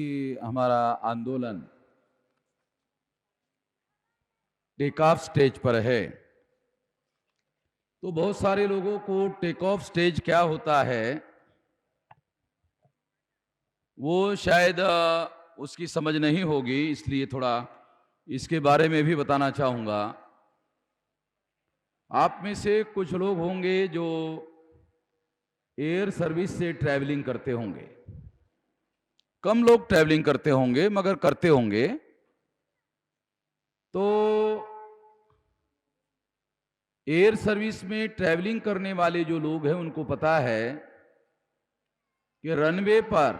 कि हमारा आंदोलन टेक ऑफ स्टेज पर है, तो बहुत सारे लोगों को टेक ऑफ स्टेज क्या होता है वो शायद उसकी समझ नहीं होगी, इसलिए थोड़ा इसके बारे में भी बताना चाहूँगा। आप में से कुछ लोग होंगे जो एयर सर्विस से ट्रैवलिंग करते होंगे, कम लोग ट्रैवलिंग करते होंगे मगर करते होंगे। तो एयर सर्विस में ट्रैवलिंग करने वाले जो लोग हैं उनको पता है कि रनवे पर,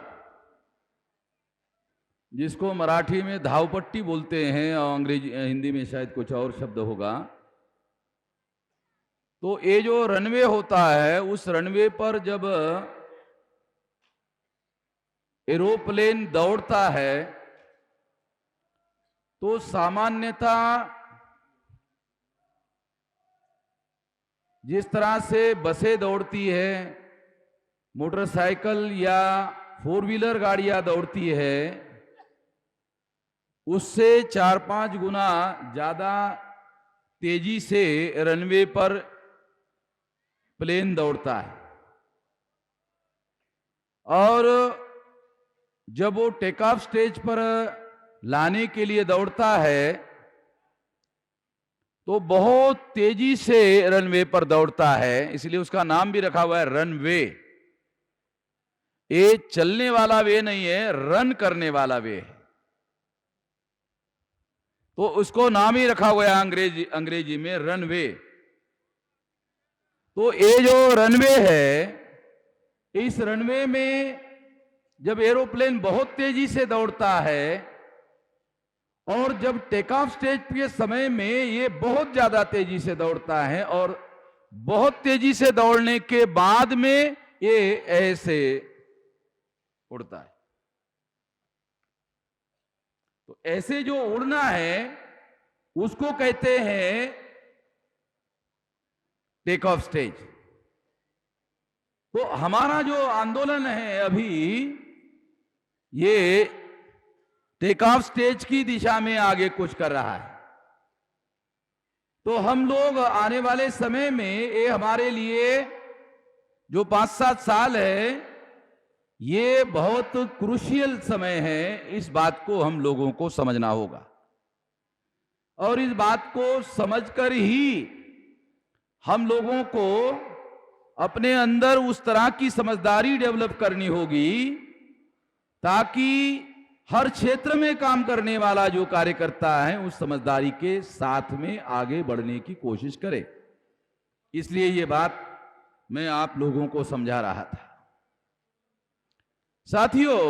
जिसको मराठी में धावपट्टी बोलते हैं और अंग्रेजी हिंदी में शायद कुछ और शब्द होगा, तो ये जो रनवे होता है उस रनवे पर जब एरोप्लेन दौड़ता है तो सामान्यतः जिस तरह से बसें दौड़ती है, मोटरसाइकिल या फोर व्हीलर गाड़ियां दौड़ती है, उससे 4-5 गुना ज्यादा तेजी से रनवे पर प्लेन दौड़ता है। और जब वो टेक ऑफ स्टेज पर लाने के लिए दौड़ता है तो बहुत तेजी से रनवे पर दौड़ता है, इसलिए उसका नाम भी रखा हुआ है रनवे। ये चलने वाला वे नहीं है, रन करने वाला वे है, तो उसको नाम ही रखा हुआ है अंग्रेजी में रनवे। तो ये जो रनवे है, इस रनवे में जब एरोप्लेन बहुत तेजी से दौड़ता है और जब टेक ऑफ स्टेज के समय में ये बहुत ज्यादा तेजी से दौड़ता है और बहुत तेजी से दौड़ने के बाद में ये ऐसे उड़ता है। तो ऐसे जो उड़ना है उसको कहते हैं टेक ऑफ स्टेज। तो हमारा जो आंदोलन है अभी ये टेक ऑफ स्टेज की दिशा में आगे कुछ कर रहा है। तो हम लोग आने वाले समय में ये हमारे लिए जो 5-7 साल है ये बहुत क्रूशियल समय है, इस बात को हम लोगों को समझना होगा और इस बात को समझकर ही हम लोगों को अपने अंदर उस तरह की समझदारी डेवलप करनी होगी ताकि हर क्षेत्र में काम करने वाला जो कार्यकर्ता है उस समझदारी के साथ में आगे बढ़ने की कोशिश करे। इसलिए ये बात मैं आप लोगों को समझा रहा था। साथियों,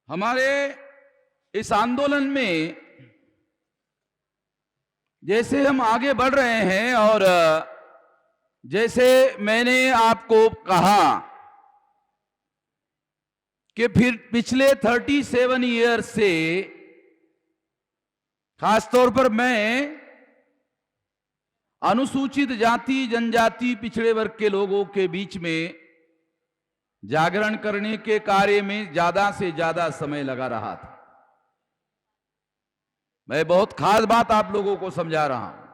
हमारे इस आंदोलन में जैसे हम आगे बढ़ रहे हैं और जैसे मैंने आपको कहा कि फिर पिछले 37 ईयर से खासतौर पर मैं अनुसूचित जाति जनजाति पिछड़े वर्ग के लोगों के बीच में जागरण करने के कार्य में ज्यादा से ज्यादा समय लगा रहा था। मैं बहुत खास बात आप लोगों को समझा रहा हूं।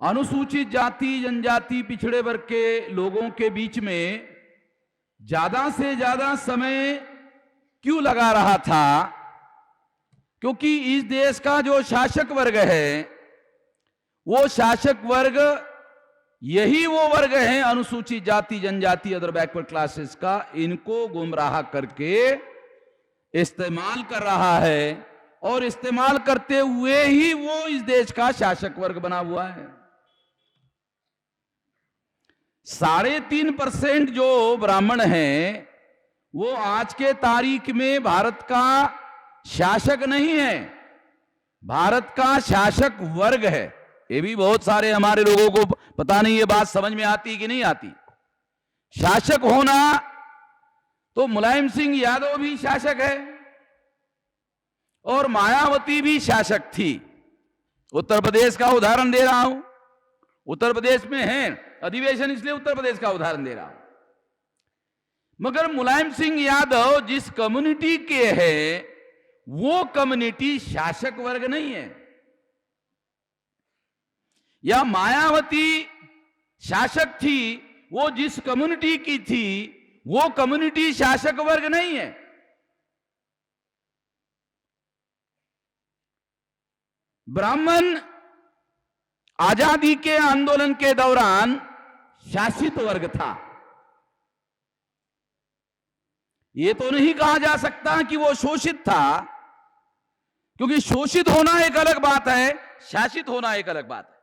अनुसूचित जाति जनजाति पिछड़े वर्ग के लोगों के बीच में ज्यादा से ज्यादा समय क्यों लगा रहा था? क्योंकि इस देश का जो शासक वर्ग है वो शासक वर्ग यही वो वर्ग है अनुसूचित जाति जनजाति अदर बैकवर्ड क्लासेस का, इनको गुमराह करके इस्तेमाल कर रहा है और इस्तेमाल करते हुए ही वो इस देश का शासक वर्ग बना हुआ है। 3.5% जो ब्राह्मण हैं वो आज के तारीख में भारत का शासक नहीं है, भारत का शासक वर्ग है। ये भी बहुत सारे हमारे लोगों को पता नहीं, ये बात समझ में आती कि नहीं आती। शासक होना तो मुलायम सिंह यादव भी शासक है और मायावती भी शासक थी। उत्तर प्रदेश का उदाहरण दे रहा हूं, उत्तर प्रदेश में है अधिवेशन इसलिए उत्तर प्रदेश का उदाहरण दे रहा हूं। मगर मुलायम सिंह यादव जिस कम्युनिटी के हैं वो कम्युनिटी शासक वर्ग नहीं है, या मायावती शासक थी, वो जिस कम्युनिटी की थी वो कम्युनिटी शासक वर्ग नहीं है। ब्राह्मण आजादी के आंदोलन के दौरान शासित वर्ग था। यह तो नहीं कहा जा सकता कि वो शोषित था, क्योंकि शोषित होना एक अलग बात है, शासित होना एक अलग बात है।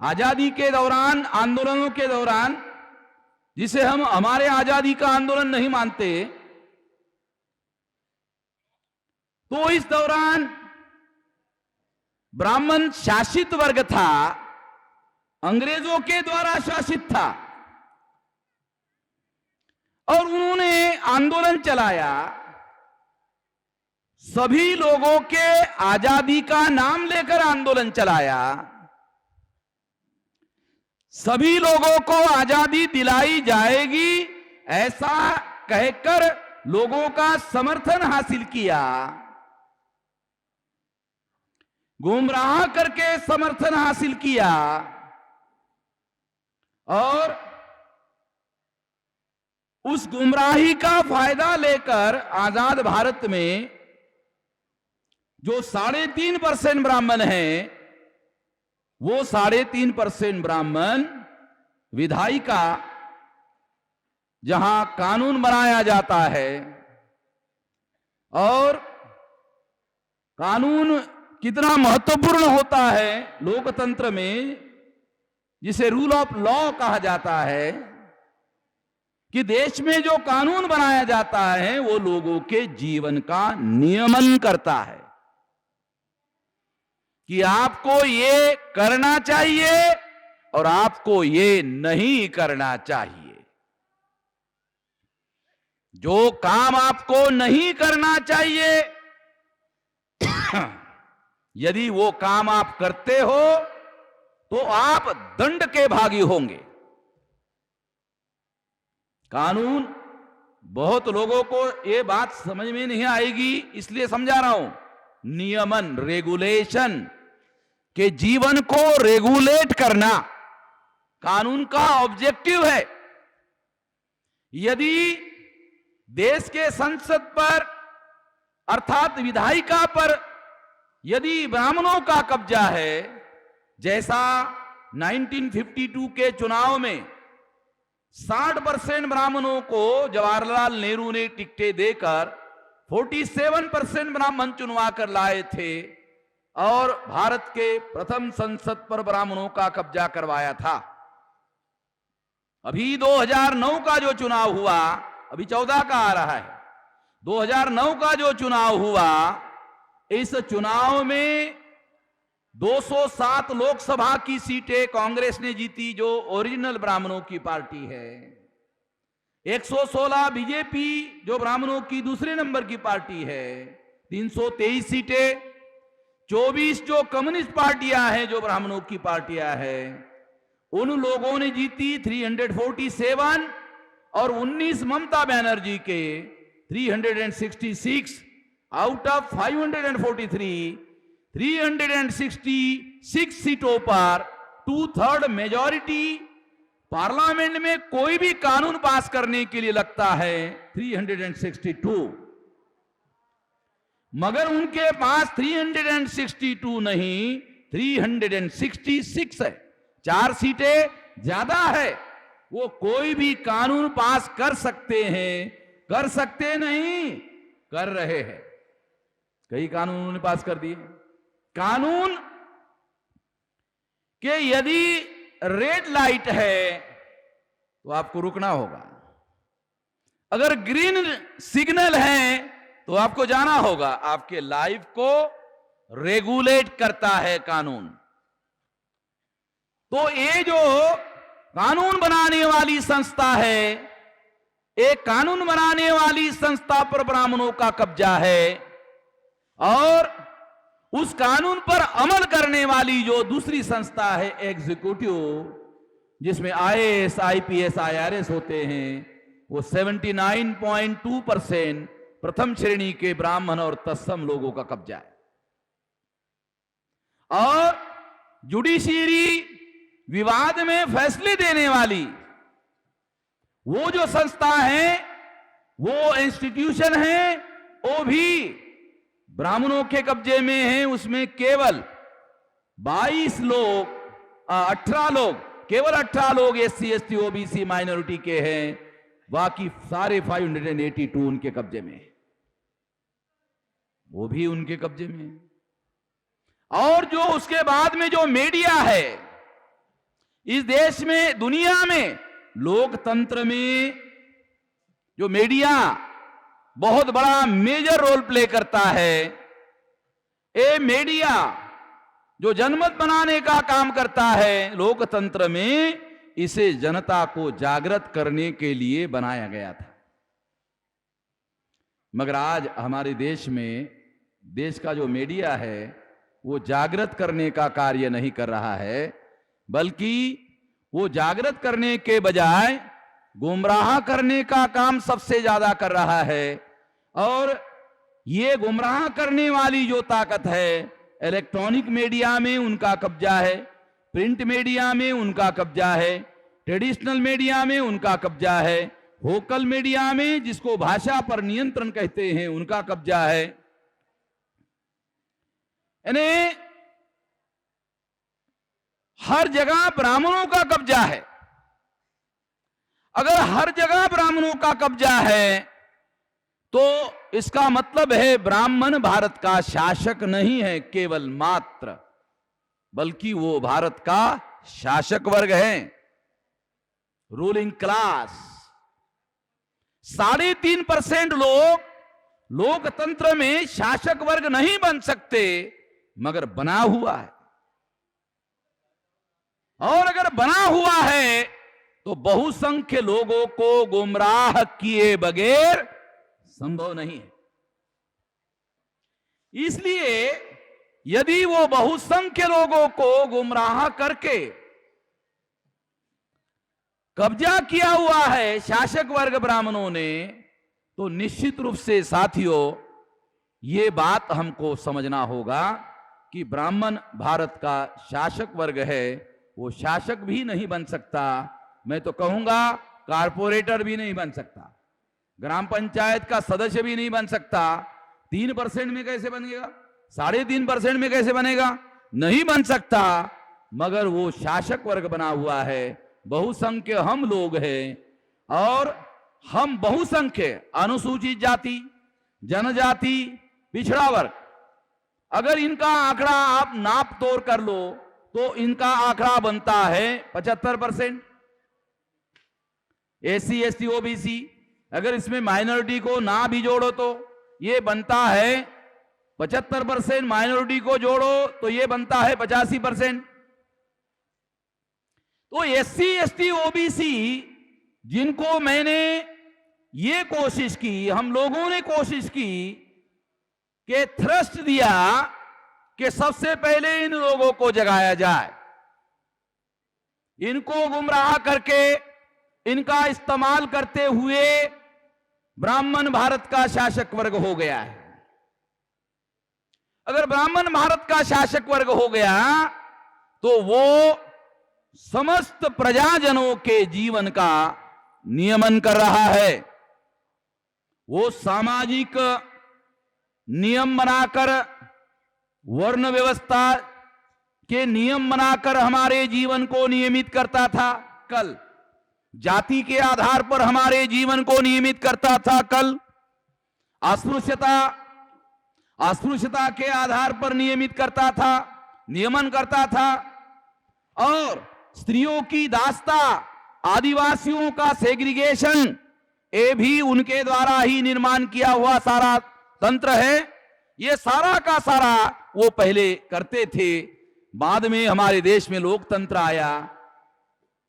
आजादी के दौरान, आंदोलनों के दौरान, जिसे हम हमारे आजादी का आंदोलन नहीं मानते, तो इस दौरान ब्राह्मण शासित वर्ग था, अंग्रेजों के द्वारा शासित था, और उन्होंने आंदोलन चलाया। सभी लोगों के आजादी का नाम लेकर आंदोलन चलाया, सभी लोगों को आजादी दिलाई जाएगी ऐसा कहकर लोगों का समर्थन हासिल किया, गुमराह करके समर्थन हासिल किया, और उस गुमराही का फायदा लेकर आजाद भारत में जो 3.5% ब्राह्मण हैं, वो 3.5% ब्राह्मण विधायिका, जहां कानून बनाया जाता है, और कानून कितना महत्वपूर्ण होता है लोकतंत्र में, जिसे रूल ऑफ लॉ कहा जाता है, कि देश में जो कानून बनाया जाता है वो लोगों के जीवन का नियमन करता है, कि आपको ये करना चाहिए और आपको ये नहीं करना चाहिए। जो काम आपको नहीं करना चाहिए, यदि वो काम आप करते हो तो आप दंड के भागी होंगे। कानून, बहुत लोगों को ये बात समझ में नहीं आएगी, इसलिए समझा रहा हूं। नियमन, रेगुलेशन, के जीवन को रेगुलेट करना कानून का ऑब्जेक्टिव है। यदि देश के संसद पर अर्थात विधायिका पर यदि ब्राह्मणों का कब्जा है, जैसा 1952 के चुनाव में 60% ब्राह्मणों को जवाहरलाल नेहरू ने टिकटें देकर 47% ब्राह्मण चुनवा कर लाए थे, और भारत के प्रथम संसद पर ब्राह्मणों का कब्जा करवाया था। अभी 2009 का जो चुनाव हुआ, अभी 14 का आ रहा है, 2009 का जो चुनाव हुआ, इस चुनाव में 207 लोकसभा की सीटें कांग्रेस ने जीती, जो ओरिजिनल ब्राह्मणों की पार्टी है। 116 बीजेपी, जो ब्राह्मणों की दूसरे नंबर की पार्टी है। 323 सीटें, 24 जो कम्युनिस्ट पार्टियां हैं, जो ब्राह्मणों की पार्टियां हैं, उन लोगों ने जीती 347, और 19 ममता बनर्जी के 366 आउट ऑफ 543, 366 सीटों पर 2/3 मेजॉरिटी पार्लियामेंट में कोई भी कानून पास करने के लिए लगता है 362, मगर उनके पास 362 नहीं 366 है, 4 सीटें ज्यादा है। वो कोई भी कानून पास कर सकते हैं, कर सकते नहीं, कर रहे हैं। कई कानून उन्होंने पास कर दिए। कानून कि यदि रेड लाइट है तो आपको रुकना होगा, अगर ग्रीन सिग्नल है तो आपको जाना होगा। आपके लाइफ को रेगुलेट करता है कानून। तो ये जो कानून बनाने वाली संस्था है, एक कानून बनाने वाली संस्था पर ब्राह्मणों का कब्जा है, और उस कानून पर अमल करने वाली जो दूसरी संस्था है एग्जीक्यूटिव, जिसमें आईएएस, आईपीएस, आईआरएस होते हैं, वो 79.2% प्रथम श्रेणी के ब्राह्मण और तत्सम लोगों का कब्जा है। और जुडिशियरी, विवाद में फैसले देने वाली वो जो संस्था है, वो इंस्टीट्यूशन है, वो भी ब्राह्मणों के कब्जे में है। उसमें केवल 22 लोग, 18 लोग, केवल 18 लोग SC ST OBC माइनॉरिटी के हैं, बाकी सारे 582 उनके कब्जे में है, वो भी उनके कब्जे में है। और जो उसके बाद में जो मीडिया है इस देश में, दुनिया में, लोकतंत्र में जो मीडिया बहुत बड़ा मेजर रोल प्ले करता है, ये मीडिया जो जनमत बनाने का काम करता है लोकतंत्र में, इसे जनता को जागृत करने के लिए बनाया गया था। मगर आज हमारे देश में, देश का जो मीडिया है वो जागृत करने का कार्य नहीं कर रहा है, बल्कि वो जागृत करने के बजाय गुमराह करने का काम सबसे ज्यादा कर रहा है। और ये गुमराह करने वाली जो ताकत है, इलेक्ट्रॉनिक मीडिया में उनका कब्जा है, प्रिंट मीडिया में उनका कब्जा है, ट्रेडिशनल मीडिया में उनका कब्जा है, वोकल मीडिया में, जिसको भाषा पर नियंत्रण कहते हैं, उनका कब्जा है। यानी हर जगह ब्राह्मणों का कब्जा है। अगर हर जगह ब्राह्मणों का कब्जा है तो इसका मतलब है ब्राह्मण भारत का शासक नहीं है केवल मात्र, बल्कि वो भारत का शासक वर्ग है, रूलिंग क्लास। 3.5% लोग लोकतंत्र में शासक वर्ग नहीं बन सकते, मगर बना हुआ है। और अगर बना हुआ है तो बहुसंख्य लोगों को गुमराह किए बगैर संभव नहीं है। इसलिए यदि वो बहुसंख्य लोगों को गुमराह करके कब्जा किया हुआ है शासक वर्ग ब्राह्मणों ने, तो निश्चित रूप से साथियों ये बात हमको समझना होगा कि ब्राह्मण भारत का शासक वर्ग है, वो शासक भी नहीं बन सकता। मैं तो कहूंगा कारपोरेटर भी नहीं बन सकता, ग्राम पंचायत का सदस्य भी नहीं बन सकता। 3% में कैसे बनेगा? 3.5% में कैसे बनेगा? नहीं बन सकता। मगर वो शासक वर्ग बना हुआ है, बहुसंख्य हम लोग हैं, और हम बहुसंख्य अनुसूचित जाति, जनजाति, पिछड़ा वर्ग, अगर इनका आंकड़ा आप नाप तोड़ कर लो तो इनका आंकड़ा बनता है 75%। SC ST OBC, अगर इसमें माइनॉरिटी को ना भी जोड़ो तो ये बनता है 75%, माइनॉरिटी को जोड़ो तो ये बनता है 85%। तो SC ST OBC जिनको मैंने ये कोशिश की, हम लोगों ने कोशिश की कि थ्रस्ट दिया कि सबसे पहले इन लोगों को जगाया जाए, इनको गुमराह करके, इनका इस्तेमाल करते हुए ब्राह्मण भारत का शासक वर्ग हो गया है। अगर ब्राह्मण भारत का शासक वर्ग हो गया तो वो समस्त प्रजाजनों के जीवन का नियमन कर रहा है। वो सामाजिक नियम बनाकर, वर्ण व्यवस्था के नियम बनाकर हमारे जीवन को नियमित करता था कल, जाति के आधार पर हमारे जीवन को नियमित करता था कल, अस्पृश्यता के आधार पर नियमित करता था, नियमन करता था, और स्त्रियों की दास्ता, आदिवासियों का सेग्रीगेशन, ये भी उनके द्वारा ही निर्माण किया हुआ सारा तंत्र है। ये सारा का सारा वो पहले करते थे। बाद में हमारे देश में लोकतंत्र आया,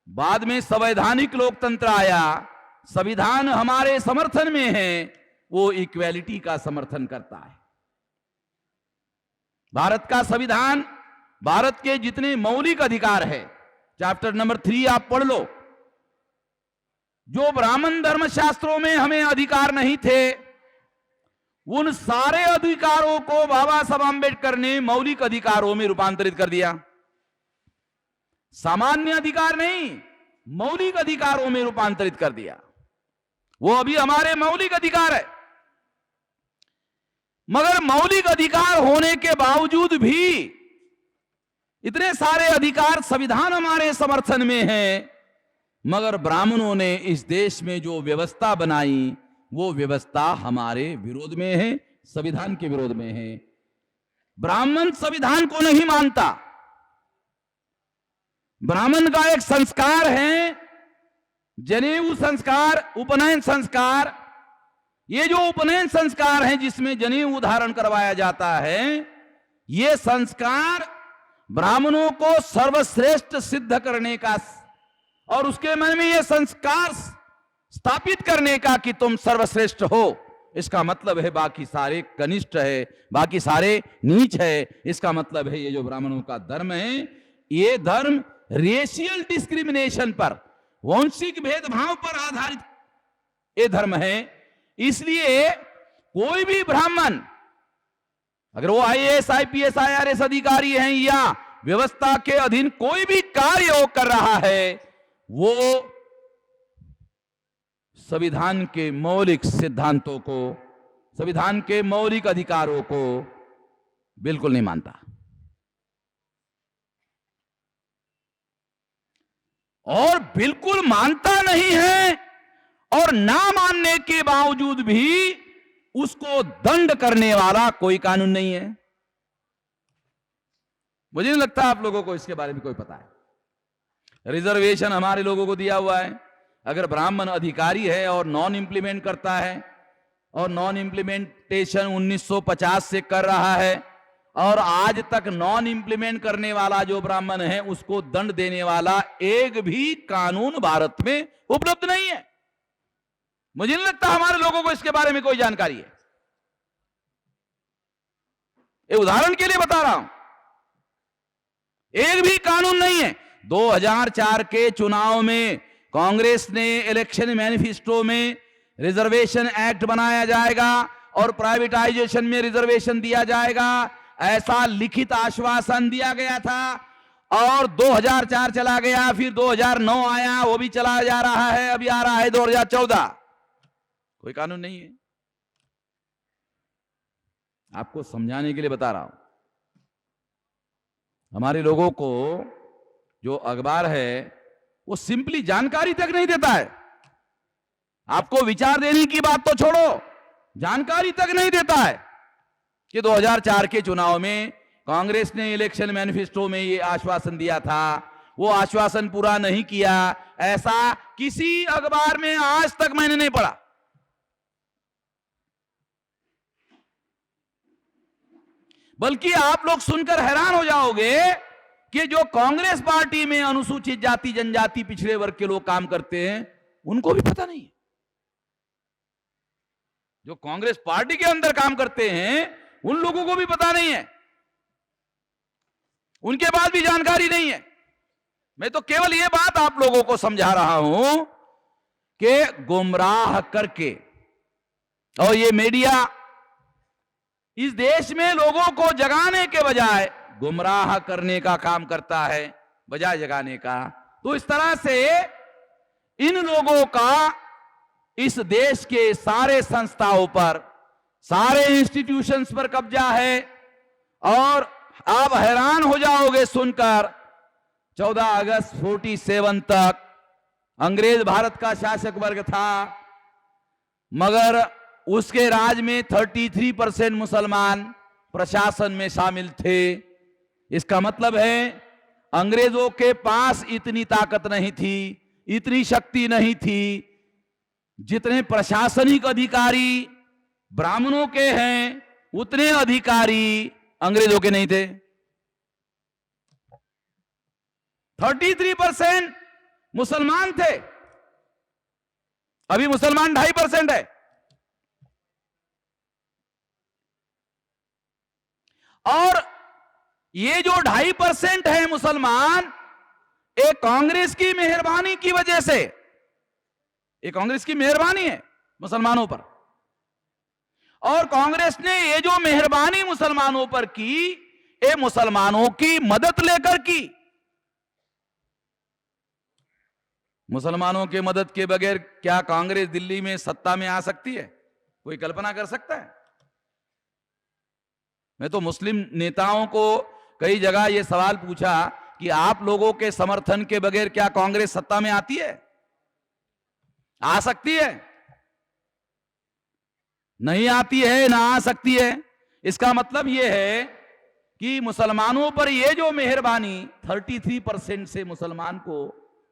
बाद में संवैधानिक लोकतंत्र आया, संविधान हमारे समर्थन में है, वो इक्वेलिटी का समर्थन करता है। भारत का संविधान, भारत के जितने मौलिक अधिकार है, चैप्टर नंबर 3 आप पढ़ लो, जो ब्राह्मण धर्म शास्त्रों में हमें अधिकार नहीं थे, उन सारे अधिकारों को बाबा साहब आंबेडकर ने मौलिक अधिकारों में रूपांतरित कर दिया। सामान्य अधिकार नहीं, मौलिक अधिकारों में रूपांतरित कर दिया। वो अभी हमारे मौलिक अधिकार है, मगर मौलिक अधिकार होने के बावजूद भी इतने सारे अधिकार संविधान हमारे समर्थन में है, मगर ब्राह्मणों ने इस देश में जो व्यवस्था बनाई वो व्यवस्था हमारे विरोध में है, संविधान के विरोध में है। ब्राह्मण संविधान को नहीं मानता। ब्राह्मण का एक संस्कार है जनेऊ संस्कार, उपनयन संस्कार। ये जो उपनयन संस्कार है जिसमें जनेऊ धारण करवाया जाता है, ये संस्कार ब्राह्मणों को सर्वश्रेष्ठ सिद्ध करने का और उसके मन में ये संस्कार स्थापित करने का कि तुम सर्वश्रेष्ठ हो। इसका मतलब है बाकी सारे कनिष्ठ है, बाकी सारे नीच है। इसका मतलब है ये जो ब्राह्मणों का धर्म है, ये धर्म रेशियल डिस्क्रिमिनेशन पर, वंशिक भेदभाव पर आधारित ये धर्म है। इसलिए कोई भी ब्राह्मण, अगर वो आईएएस, आईपीएस, आईआरएस अधिकारी हैं या व्यवस्था के अधीन कोई भी कार्य कर रहा है, वो संविधान के मौलिक सिद्धांतों को, संविधान के मौलिक अधिकारों को बिल्कुल नहीं मानता। और बिल्कुल मानता नहीं है, और ना मानने के बावजूद भी उसको दंड करने वाला कोई कानून नहीं है। मुझे नहीं लगता आप लोगों को इसके बारे में कोई पता है। रिजर्वेशन हमारे लोगों को दिया हुआ है। अगर ब्राह्मण अधिकारी है और नॉन इंप्लीमेंट करता है, और नॉन इंप्लीमेंटेशन 1950 से कर रहा है, और आज तक नॉन इंप्लीमेंट करने वाला जो ब्राह्मण है उसको दंड देने वाला एक भी कानून भारत में उपलब्ध नहीं है। मुझे नहीं लगता हमारे लोगों को इसके बारे में कोई जानकारी है। ये उदाहरण के लिए बता रहा हूं, एक भी कानून नहीं है। 2004 के चुनाव में कांग्रेस ने इलेक्शन मैनिफेस्टो में रिजर्वेशन एक्ट बनाया जाएगा और प्राइवेटाइजेशन में रिजर्वेशन दिया जाएगा, ऐसा लिखित आश्वासन दिया गया था। और 2004 चला गया, फिर 2009 आया, वो भी चला जा रहा है, अभी आ रहा है 2014। कोई कानून नहीं है। आपको समझाने के लिए बता रहा हूं। हमारे लोगों को जो अखबार है वो सिंपली जानकारी तक नहीं देता है। आपको विचार देने की बात तो छोड़ो, जानकारी तक नहीं देता है कि 2004 के चुनाव में कांग्रेस ने इलेक्शन मैनिफेस्टो में ये आश्वासन दिया था, वो आश्वासन पूरा नहीं किया, ऐसा किसी अखबार में आज तक मैंने नहीं पढ़ा। बल्कि आप लोग सुनकर हैरान हो जाओगे कि जो कांग्रेस पार्टी में अनुसूचित जाति, जनजाति, पिछड़े वर्ग के लोग काम करते हैं, उनको भी पता नहीं है। जो कांग्रेस पार्टी के अंदर काम करते हैं उन लोगों को भी पता नहीं है, उनके पास भी जानकारी नहीं है। मैं तो केवल यह बात आप लोगों को समझा रहा हूं कि गुमराह करके, और ये मीडिया इस देश में लोगों को जगाने के बजाय गुमराह करने का काम करता है, बजाय जगाने का। तो इस तरह से इन लोगों का इस देश के सारे संस्थाओं पर, सारे इंस्टीट्यूशंस पर कब्जा है। और आप हैरान हो जाओगे सुनकर, 14 अगस्त 47 तक अंग्रेज भारत का शासक वर्ग था, मगर उसके राज में 33% मुसलमान प्रशासन में शामिल थे। इसका मतलब है अंग्रेजों के पास इतनी ताकत नहीं थी, इतनी शक्ति नहीं थी, जितने प्रशासनिक अधिकारी ब्राह्मणों के हैं उतने अधिकारी अंग्रेजों के नहीं थे। 33% मुसलमान थे, अभी मुसलमान 2.5% है। और ये जो 2.5% है मुसलमान, एक कांग्रेस की मेहरबानी की वजह से, ये कांग्रेस की मेहरबानी है मुसलमानों पर। और कांग्रेस ने ये जो मेहरबानी मुसलमानों पर की, ये मुसलमानों की मदद लेकर की। मुसलमानों के मदद के बगैर क्या कांग्रेस दिल्ली में सत्ता में आ सकती है? कोई कल्पना कर सकता है? मैं तो मुस्लिम नेताओं को कई जगह यह सवाल पूछा कि आप लोगों के समर्थन के बगैर क्या कांग्रेस सत्ता में आती है? आ सकती है? नहीं आती है, ना आ सकती है। इसका मतलब यह है कि मुसलमानों पर यह जो मेहरबानी 33% से मुसलमान को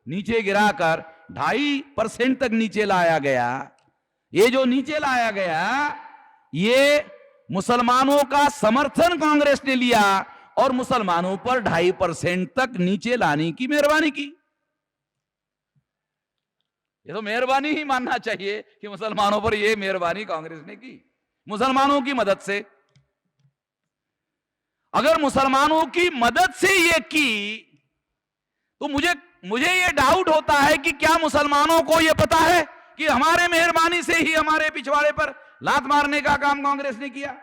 नीचे गिराकर 2.5% तक नीचे लाया गया, ये जो नीचे लाया गया, ये मुसलमानों का समर्थन कांग्रेस ने लिया और मुसलमानों पर 2.5% तक नीचे लाने की मेहरबानी की। ये तो मेहरबानी ही मानना चाहिए कि मुसलमानों पर यह मेहरबानी कांग्रेस ने की, मुसलमानों की मदद से। अगर मुसलमानों की मदद से यह की तो मुझे यह डाउट होता है कि क्या मुसलमानों को यह पता है कि हमारे मेहरबानी से ही हमारे पिछवाड़े पर लात मारने का काम कांग्रेस ने किया?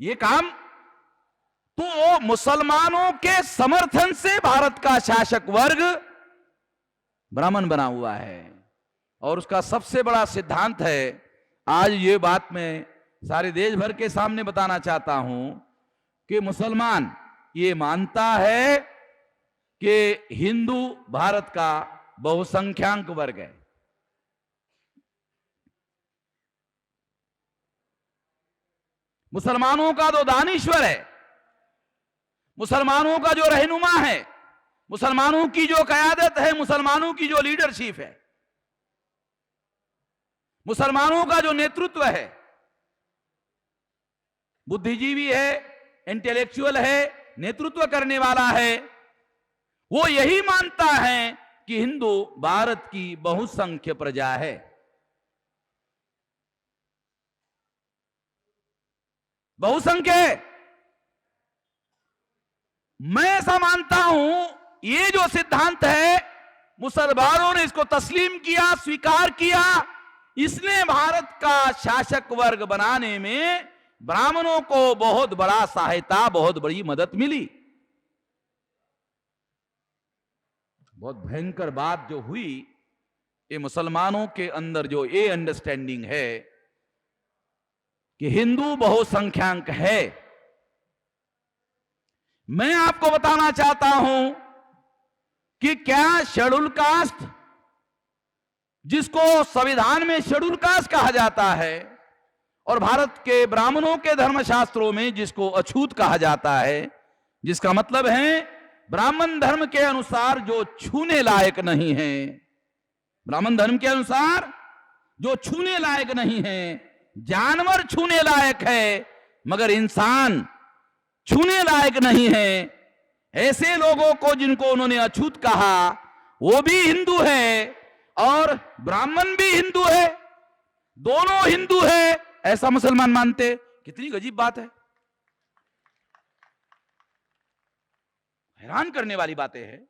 यह काम तो मुसलमानों के समर्थन से भारत का शासक वर्ग ब्राह्मण बना हुआ है। और उसका सबसे बड़ा सिद्धांत है, आज ये बात मैं सारे देश भर के सामने बताना चाहता हूं कि मुसलमान ये मानता है कि हिंदू भारत का बहुसंख्यांक वर्ग है। मुसलमानों का जो दानिश्वर है, मुसलमानों का जो रहनुमा है, मुसलमानों की जो क़यादत है, मुसलमानों की जो लीडरशिप है, मुसलमानों का जो नेतृत्व है, बुद्धिजीवी है, इंटेलेक्चुअल है, नेतृत्व करने वाला है, वो यही मानता है कि हिंदू भारत की बहुसंख्य प्रजा है। बहुसंख्य है। मैं ऐसा मानता हूं, ये जो सिद्धांत है मुसलमानों ने इसको तस्लीम किया, स्वीकार किया। इसने भारत का शासक वर्ग बनाने में ब्राह्मणों को बहुत बड़ा सहायता, बहुत बड़ी मदद मिली। बहुत भयंकर बात जो हुई, ये मुसलमानों के अंदर जो ये अंडरस्टैंडिंग है कि हिंदू बहुसंख्यांक है। मैं आपको बताना चाहता हूं कि क्या शेड्यूल कास्ट, जिसको संविधान में शेड्यूल कास्ट कहा जाता है, और भारत के ब्राह्मणों के धर्मशास्त्रों में जिसको अछूत कहा जाता है, जिसका मतलब है ब्राह्मण धर्म के अनुसार जो छूने लायक नहीं है, ब्राह्मण धर्म के अनुसार जो छूने लायक नहीं है, जानवर छूने लायक है मगर इंसान छूने लायक नहीं है, ऐसे लोगों को जिनको उन्होंने अछूत कहा, वो भी हिंदू है और ब्राह्मण भी हिंदू है, दोनों हिंदू है, ऐसा मुसलमान मानते। कितनी अजीब बात है, हैरान करने वाली बातें हैं।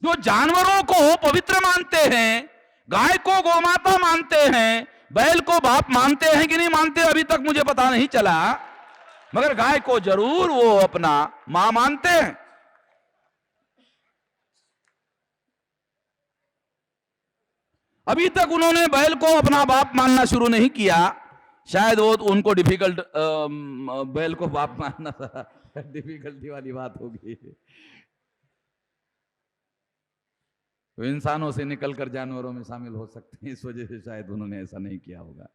जो जानवरों को पवित्र मानते हैं, गाय को गोमाता मानते हैं, बैल को बाप मानते हैं कि नहीं मानते अभी तक मुझे पता नहीं चला, मगर गाय को जरूर वो अपना मां मानते हैं। अभी तक उन्होंने बैल को अपना बाप मानना शुरू नहीं किया, शायद वो उनको डिफिकल्ट, बैल को बाप मानना डिफिकल्टी वाली बात होगी, तो इंसानों से निकलकर जानवरों में शामिल हो सकते हैं, इस वजह से शायद उन्होंने ऐसा नहीं किया होगा।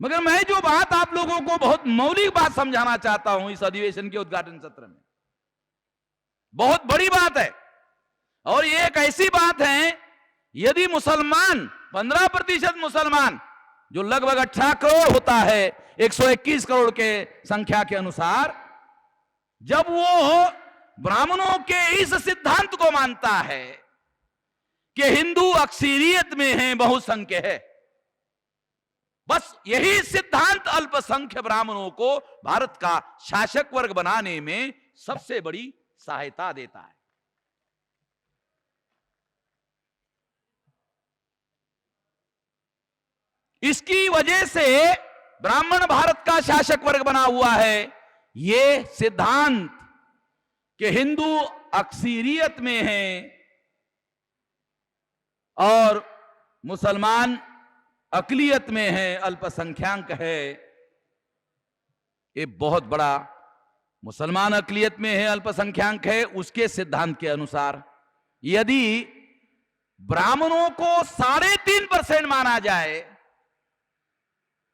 मगर मैं जो बात आप लोगों को बहुत मौलिक बात समझाना चाहता हूं इस अधिवेशन के उद्घाटन सत्र में, बहुत बड़ी बात है। और ये एक ऐसी बात है, यदि मुसलमान 15% मुसलमान, जो लगभग 18 करोड़ होता है 121 करोड़ के संख्या के अनुसार, जब वो ब्राह्मणों के इस सिद्धांत को मानता है कि हिंदू अक्सरियत में है, बहुसंख्य है, बस यही सिद्धांत अल्पसंख्य ब्राह्मणों को भारत का शासक वर्ग बनाने में सबसे बड़ी सहायता देता है। इसकी वजह से ब्राह्मण भारत का शासक वर्ग बना हुआ है। यह सिद्धांत कि हिंदू अक्सरियत में हैं और मुसलमान अकलियत में है, अल्पसंख्याक है, ये बहुत बड़ा, मुसलमान अकलियत में है, अल्पसंख्याक है, उसके सिद्धांत के अनुसार यदि ब्राह्मणों को 3.5% माना जाए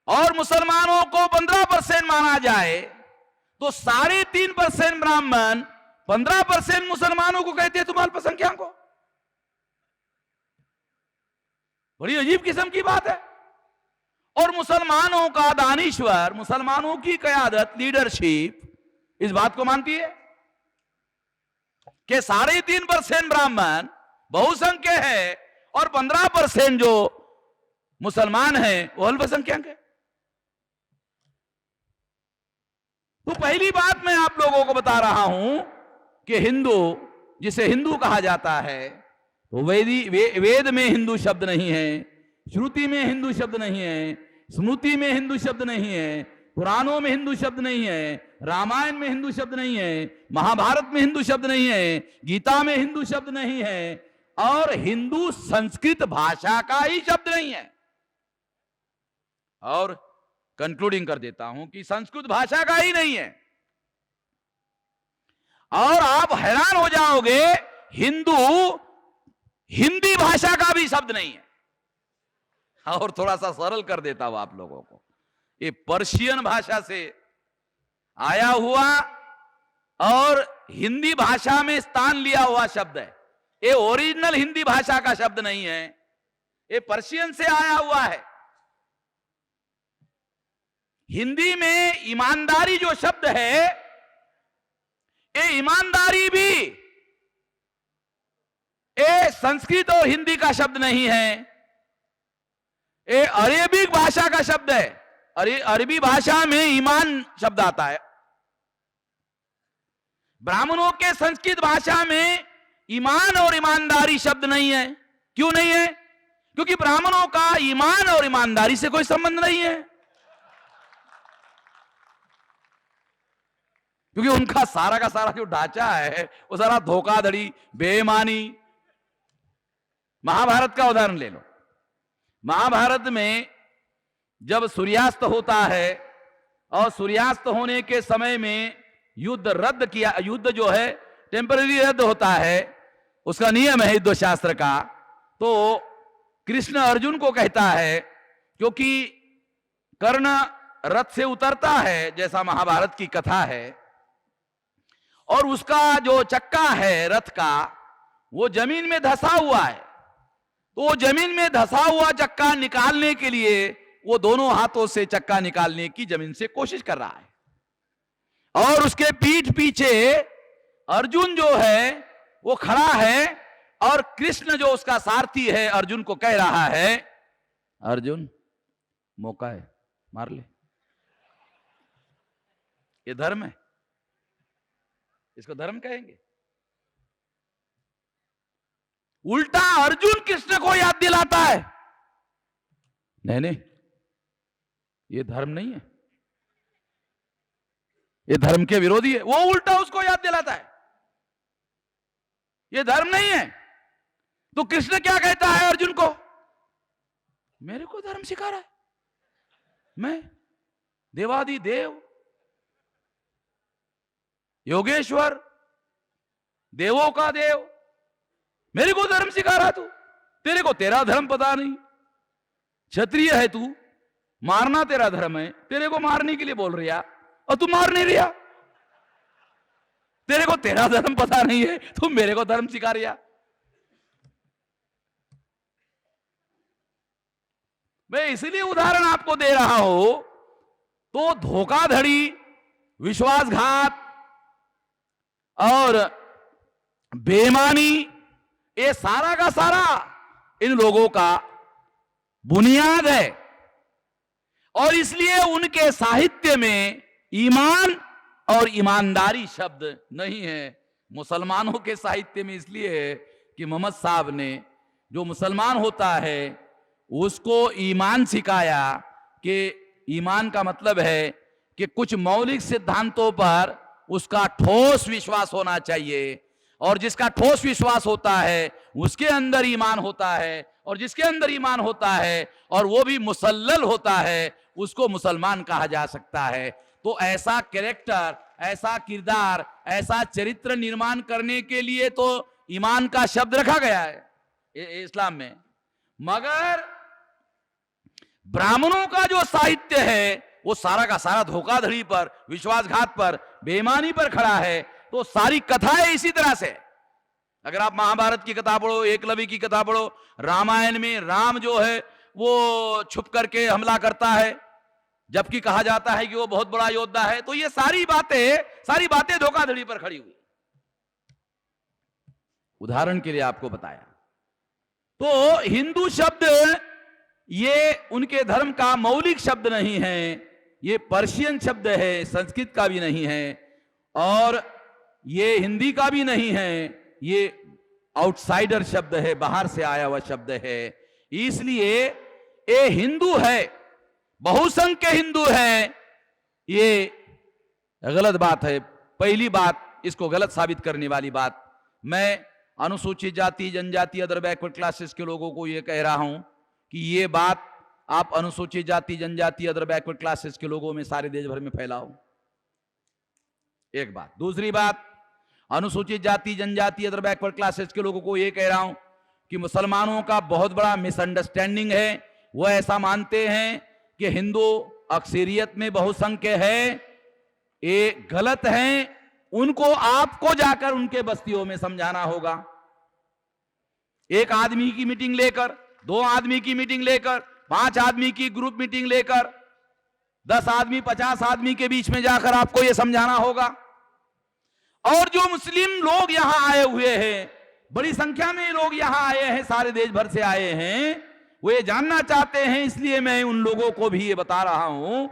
और मुसलमानों को 15% माना जाए तो 3.5% ब्राह्मण 15% मुसलमानों को कहते हैं तुम अल्पसंख्याक हो। बड़ी अजीब किस्म की बात है। और मुसलमानों का दानिश्वर, मुसलमानों की क़यादत, लीडरशिप इस बात को मानती है कि 3.5% ब्राह्मण बहुसंख्य है और 15% जो मुसलमान है वो अल्पसंख्यक है। तो पहली बात मैं आप लोगों को बता रहा हूं कि हिंदू, जिसे हिंदू कहा जाता है, तो वेद में हिंदू शब्द नहीं है, श्रुति में हिंदू शब्द नहीं है, स्मृति में हिंदू शब्द नहीं है, पुराणों में हिंदू शब्द नहीं है, रामायण में हिंदू शब्द नहीं है, महाभारत में हिंदू शब्द नहीं है, गीता में हिंदू शब्द नहीं है, और हिंदू संस्कृत भाषा का ही शब्द नहीं है। और कंक्लूडिंग कर देता हूं कि संस्कृत भाषा का ही नहीं है। और आप हैरान हो जाओगे, हिंदू हिंदी भाषा का भी शब्द नहीं है। और थोड़ा सा सरल कर देता हूं आप लोगों को, ये पर्शियन भाषा से आया हुआ और हिंदी भाषा में स्थान लिया हुआ शब्द है। ये ओरिजिनल हिंदी भाषा का शब्द नहीं है, ये पर्शियन से आया हुआ है। हिंदी में ईमानदारी जो शब्द है, ये ईमानदारी भी ये संस्कृत और हिंदी का शब्द नहीं है, ये अरेबिक भाषा का शब्द है। अरबी भाषा में ईमान शब्द आता है। ब्राह्मणों के संस्कृत भाषा में ईमान और ईमानदारी शब्द नहीं है। क्यों नहीं है? क्योंकि ब्राह्मणों का ईमान और ईमानदारी से कोई संबंध नहीं है, क्योंकि उनका सारा का सारा जो ढांचा है वो सारा धोखाधड़ी, बेईमानी। महाभारत का उदाहरण ले लो। महाभारत में जब सूर्यास्त होता है और सूर्यास्त होने के समय में युद्ध रद्द किया, युद्ध जो है टेम्पररी रद्द होता है, उसका नियम है युद्ध शास्त्र का। तो कृष्ण अर्जुन को कहता है, क्योंकि कर्ण रथ से उतरता है जैसा महाभारत की कथा है, और उसका जो चक्का है रथ का वो जमीन में धंसा हुआ है। तो वो जमीन में धंसा हुआ चक्का निकालने के लिए वो दोनों हाथों से चक्का निकालने की जमीन से कोशिश कर रहा है, और उसके पीठ पीछे अर्जुन जो है वो खड़ा है, और कृष्ण जो उसका सारथी है अर्जुन को कह रहा है, अर्जुन मौका है, मार ले। ये धर्म है? इसको धर्म कहेंगे? उल्टा अर्जुन कृष्ण को याद दिलाता है, नहीं नहीं, ये धर्म नहीं है, ये धर्म के विरोधी है। वो उल्टा उसको याद दिलाता है, ये धर्म नहीं है। तो कृष्ण क्या कहता है अर्जुन को? मेरे को धर्म सिखा रहा है, मैं देवादिदेव, योगेश्वर, देवों का देव, मेरे को धर्म सिखा रहा तू? तेरे को तेरा धर्म पता नहीं, क्षत्रिय है तू, मारना तेरा धर्म है, तेरे को मारने के लिए बोल रहा और तू मार नहीं रहा। तेरे को तेरा धर्म पता नहीं है, तू मेरे को धर्म सिखा रहा। मैं इसलिए उदाहरण आपको दे रहा हूं, तो धोखाधड़ी, विश्वासघात और बेईमानी, ये सारा का सारा इन लोगों का बुनियाद है। और इसलिए उनके साहित्य में ईमान और ईमानदारी शब्द नहीं है। मुसलमानों के साहित्य में इसलिए है कि मोहम्मद साहब ने जो मुसलमान होता है उसको ईमान सिखाया कि ईमान का मतलब है कि कुछ मौलिक सिद्धांतों पर उसका ठोस विश्वास होना चाहिए, और जिसका ठोस विश्वास होता है उसके अंदर ईमान होता है, और जिसके अंदर ईमान होता है और वो भी मुसल्लल होता है उसको मुसलमान कहा जा सकता है। तो ऐसा कैरेक्टर, ऐसा किरदार, ऐसा चरित्र निर्माण करने के लिए तो ईमान का शब्द रखा गया है इस्लाम में। मगर ब्राह्मणों का जो साहित्य है वो सारा का सारा धोखाधड़ी पर, विश्वासघात पर, बेईमानी पर खड़ा है। तो सारी कथाएं इसी तरह से, अगर आप महाभारत की कथा पढ़ो, एकलव्य की कथा पढ़ो, रामायण में राम जो है वो छुप करके हमला करता है जबकि कहा जाता है कि वो बहुत बड़ा योद्धा है। तो ये सारी बातें धोखाधड़ी पर खड़ी हुई। उदाहरण के लिए आपको बताया तो हिंदू शब्द ये उनके धर्म का मौलिक शब्द नहीं है, ये पर्शियन शब्द है, संस्कृत का भी नहीं है और ये हिंदी का भी नहीं है, ये आउटसाइडर शब्द है, बाहर से आया हुआ शब्द है। इसलिए ये हिंदू है, बहुसंख्य हिंदू है, ये गलत बात है। पहली बात, इसको गलत साबित करने वाली बात, मैं अनुसूचित जाति, जनजाति, अदर बैकवर्ड क्लासेस के लोगों को ये कह रहा हूं कि ये बात आप अनुसूचित जाति, जनजाति, अदर बैकवर्ड क्लासेस के लोगों में सारे देश भर में फैलाओ, एक बात। दूसरी बात, अनुसूचित जाति, जनजाति, अदर बैकवर्ड क्लासेस के लोगों को यह कह रहा हूं कि मुसलमानों का बहुत बड़ा मिसअंडरस्टैंडिंग है। वो ऐसा मानते हैं कि हिंदू अक्सरियत में बहुसंख्य है, ये गलत है। उनको आपको जाकर उनके बस्तियों में समझाना होगा। एक आदमी की मीटिंग लेकर, 2 आदमी की मीटिंग लेकर, 5 आदमी की ग्रुप मीटिंग लेकर, 10 आदमी, 50 आदमी के बीच में जाकर आपको यह समझाना होगा। और जो मुस्लिम लोग यहां आए हुए हैं, बड़ी संख्या में लोग यहां आए हैं, सारे देश भर से आए हैं, वो ये जानना चाहते हैं। इसलिए मैं उन लोगों को भी ये बता रहा हूं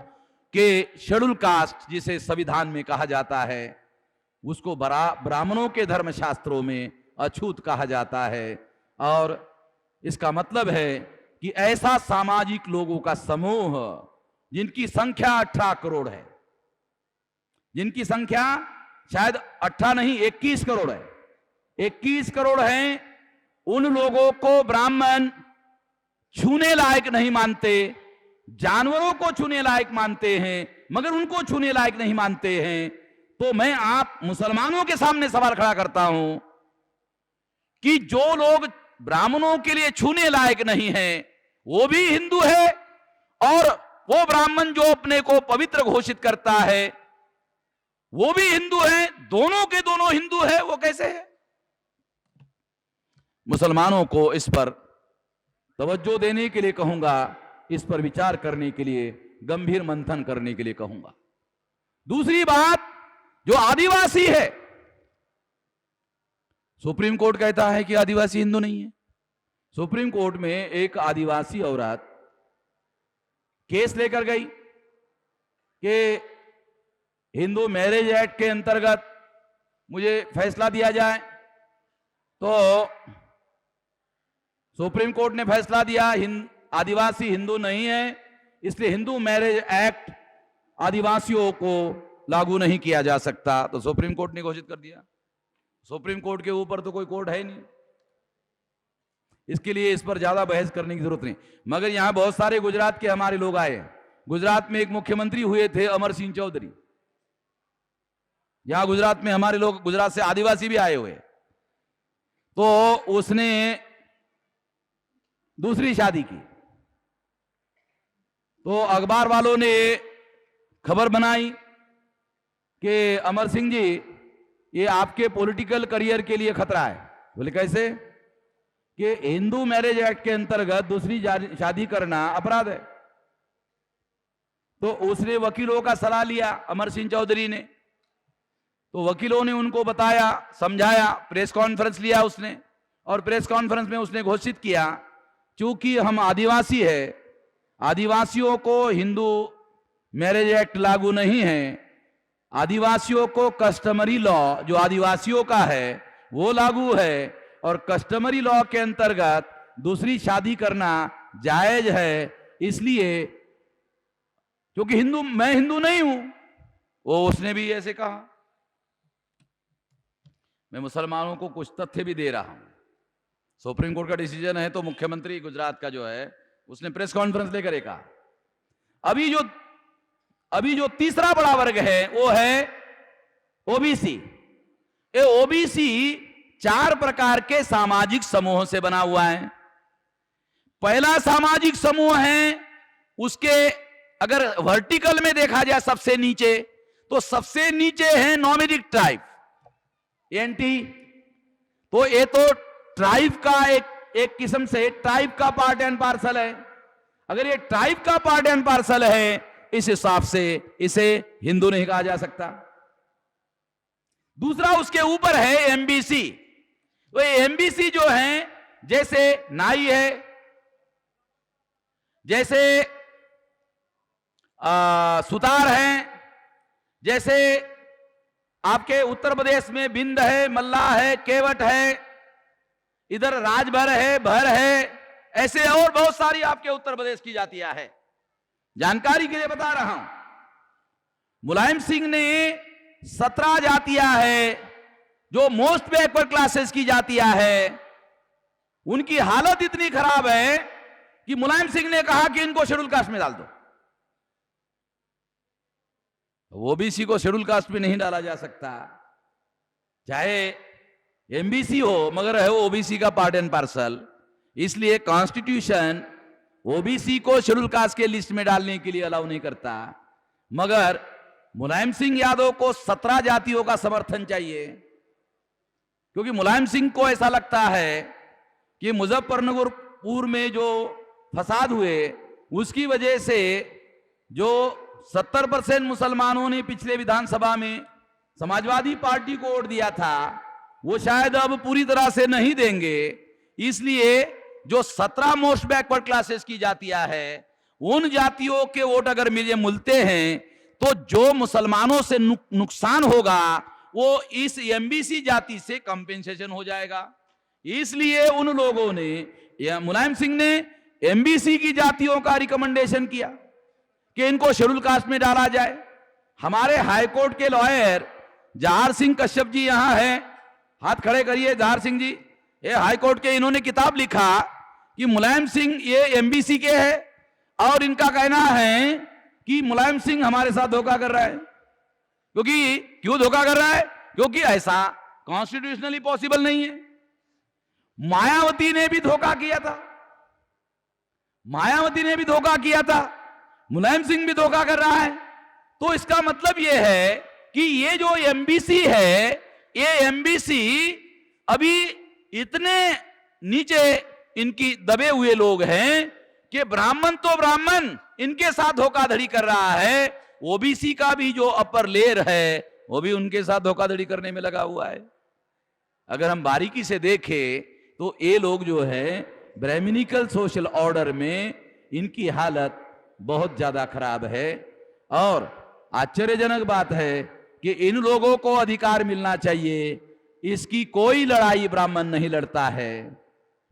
कि शेड्यूल कास्ट जिसे संविधान में कहा जाता है उसको ब्राह्मणों के धर्मशास्त्रों में अछूत कहा जाता है। और इसका मतलब है कि ऐसा सामाजिक लोगों का समूह जिनकी संख्या 18 करोड़ है, जिनकी संख्या शायद 18 नहीं 21 करोड़ है, 21 करोड़ हैं, उन लोगों को ब्राह्मण छूने लायक नहीं मानते, जानवरों को छूने लायक मानते हैं मगर उनको छूने लायक नहीं मानते हैं। तो मैं आप मुसलमानों के सामने सवाल खड़ा करता हूं कि जो लोग ब्राह्मणों के लिए छूने लायक नहीं है वो भी हिंदू है, और वो ब्राह्मण जो अपने को पवित्र घोषित करता है वो भी हिंदू है, दोनों के दोनों हिंदू है, वो कैसे है? मुसलमानों को इस पर तवज्जो देने के लिए कहूंगा, इस पर विचार करने के लिए, गंभीर मंथन करने के लिए कहूंगा। दूसरी बात, जो आदिवासी है, सुप्रीम कोर्ट कहता है कि आदिवासी हिंदू नहीं है। सुप्रीम कोर्ट में एक आदिवासी औरत केस लेकर गई कि हिंदू मैरिज एक्ट के अंतर्गत मुझे फैसला दिया जाए। तो सुप्रीम कोर्ट ने फैसला दिया आदिवासी हिंदू नहीं है, इसलिए हिंदू मैरिज एक्ट आदिवासियों को लागू नहीं किया जा सकता। तो सुप्रीम कोर्ट ने घोषित कर दिया। सुप्रीम कोर्ट के ऊपर तो कोई कोर्ट है नहीं, इसके लिए इस पर ज्यादा बहस करने की जरूरत नहीं। मगर यहां बहुत सारे गुजरात के हमारे लोग आए। गुजरात में एक मुख्यमंत्री हुए थे अमर सिंह चौधरी, यहां गुजरात में हमारे लोग, गुजरात से आदिवासी भी आए हुए। तो उसने दूसरी शादी की, तो अखबार वालों ने खबर बनाई कि अमर सिंह जी, ये आपके पॉलिटिकल करियर के लिए खतरा है। बोले कैसे? कि हिंदू मैरिज एक्ट के अंतर्गत दूसरी शादी करना अपराध है। तो उसने वकीलों का सलाह लिया अमर सिंह चौधरी ने, तो वकीलों ने उनको बताया, समझाया, प्रेस कॉन्फ्रेंस लिया उसने, और प्रेस कॉन्फ्रेंस में उसने घोषित किया, चूंकि हम आदिवासी है आदिवासियों को हिंदू मैरिज एक्ट लागू नहीं है, आदिवासियों को कस्टमरी लॉ जो आदिवासियों का है वो लागू है, और कस्टमरी लॉ के अंतर्गत दूसरी शादी करना जायज है। इसलिए क्योंकि मैं हिंदू नहीं हूं, वो उसने भी ऐसे कहा। मैं मुसलमानों को कुछ तथ्य भी दे रहा हूं। सुप्रीम कोर्ट का डिसीजन है, तो मुख्यमंत्री गुजरात का जो है उसने प्रेस कॉन्फ्रेंस लेकर एक कहा। अभी जो तीसरा बड़ा वर्ग है वो है ओबीसी। ये ओबीसी 4 प्रकार के सामाजिक समूहों से बना हुआ है। पहला सामाजिक समूह है, उसके अगर वर्टिकल में देखा जाए सबसे नीचे, तो सबसे नीचे है नॉमेडिक ट्राइब, एनटी। तो ये तो ट्राइब का एक किस्म से ट्राइब का पार्ट एंड पार्सल है। अगर ये ट्राइब का पार्ट एंड पार्सल है, इस हिसाब से इसे हिंदू नहीं कहा जा सकता। दूसरा उसके ऊपर है एमबीसी। तो ये एमबीसी जो है, जैसे नाई है, जैसे सुतार हैं, जैसे आपके उत्तर प्रदेश में बिंद है, मल्लाह है, केवट है, इधर राजभर है, भर है, ऐसे और बहुत सारी आपके उत्तर प्रदेश की जातियां हैं। जानकारी के लिए बता रहा हूं, मुलायम सिंह ने 17 जातियां है जो मोस्ट बैकवर्ड क्लासेस की जातियां है। उनकी हालत इतनी खराब है कि मुलायम सिंह ने कहा कि इनको शेड्यूल कास्ट में डाल दो। ओबीसी को शेड्यूल कास्ट में नहीं डाला जा सकता, चाहे एमबीसी हो, मगर है ओबीसी का पार्ट एंड पार्सल। इसलिए कॉन्स्टिट्यूशन ओबीसी को शेड्यूल कास्ट के लिस्ट में डालने के लिए अलाउ नहीं करता। मगर मुलायम सिंह यादव को 17 जातियों का समर्थन चाहिए, क्योंकि मुलायम सिंह को ऐसा लगता है कि मुजफ्फरनगर में जो फसाद हुए उसकी वजह से जो 70% मुसलमानों ने पिछले विधानसभा में समाजवादी पार्टी को वोट दिया था, वो शायद अब पूरी तरह से नहीं देंगे। इसलिए जो 17 मोस्ट बैकवर्ड क्लासेस की जातियां है, उन जातियों के वोट अगर मिलते हैं, तो जो मुसलमानों से नुकसान होगा वो इस एमबीसी जाति से कंपेंसेशन हो जाएगा। इसलिए उन लोगों ने, मुलायम सिंह ने एमबीसी की जातियों का रिकमेंडेशन किया कि इनको शेड्यूल कास्ट में डाला जाए। हमारे हाईकोर्ट के लॉयर जहार सिंह कश्यप जी यहां हैं, हाथ खड़े करिए। जहार सिंह जी, ये हाईकोर्ट के, इन्होंने किताब लिखा कि मुलायम सिंह ये एमबीसी के हैं, और इनका कहना है कि मुलायम सिंह हमारे साथ धोखा कर रहा है। क्यों धोखा कर रहा है? क्योंकि ऐसा कॉन्स्टिट्यूशनली पॉसिबल नहीं है। मायावती ने भी धोखा किया था, मायावती ने भी धोखा किया था, मुलायम सिंह भी धोखा कर रहा है। तो इसका मतलब यह है कि ये जो एमबीसी है, ये एमबीसी अभी इतने नीचे इनकी दबे हुए लोग हैं कि ब्राह्मण तो ब्राह्मण इनके साथ धोखाधड़ी कर रहा है, ओबीसी का भी जो अपर लेयर है वो भी उनके साथ धोखाधड़ी करने में लगा हुआ है। अगर हम बारीकी से देखें तो ये लोग जो है ब्राह्मणिकल सोशल ऑर्डर में इनकी हालत बहुत ज्यादा खराब है। और आश्चर्यजनक बात है कि इन लोगों को अधिकार मिलना चाहिए, इसकी कोई लड़ाई ब्राह्मण नहीं लड़ता है।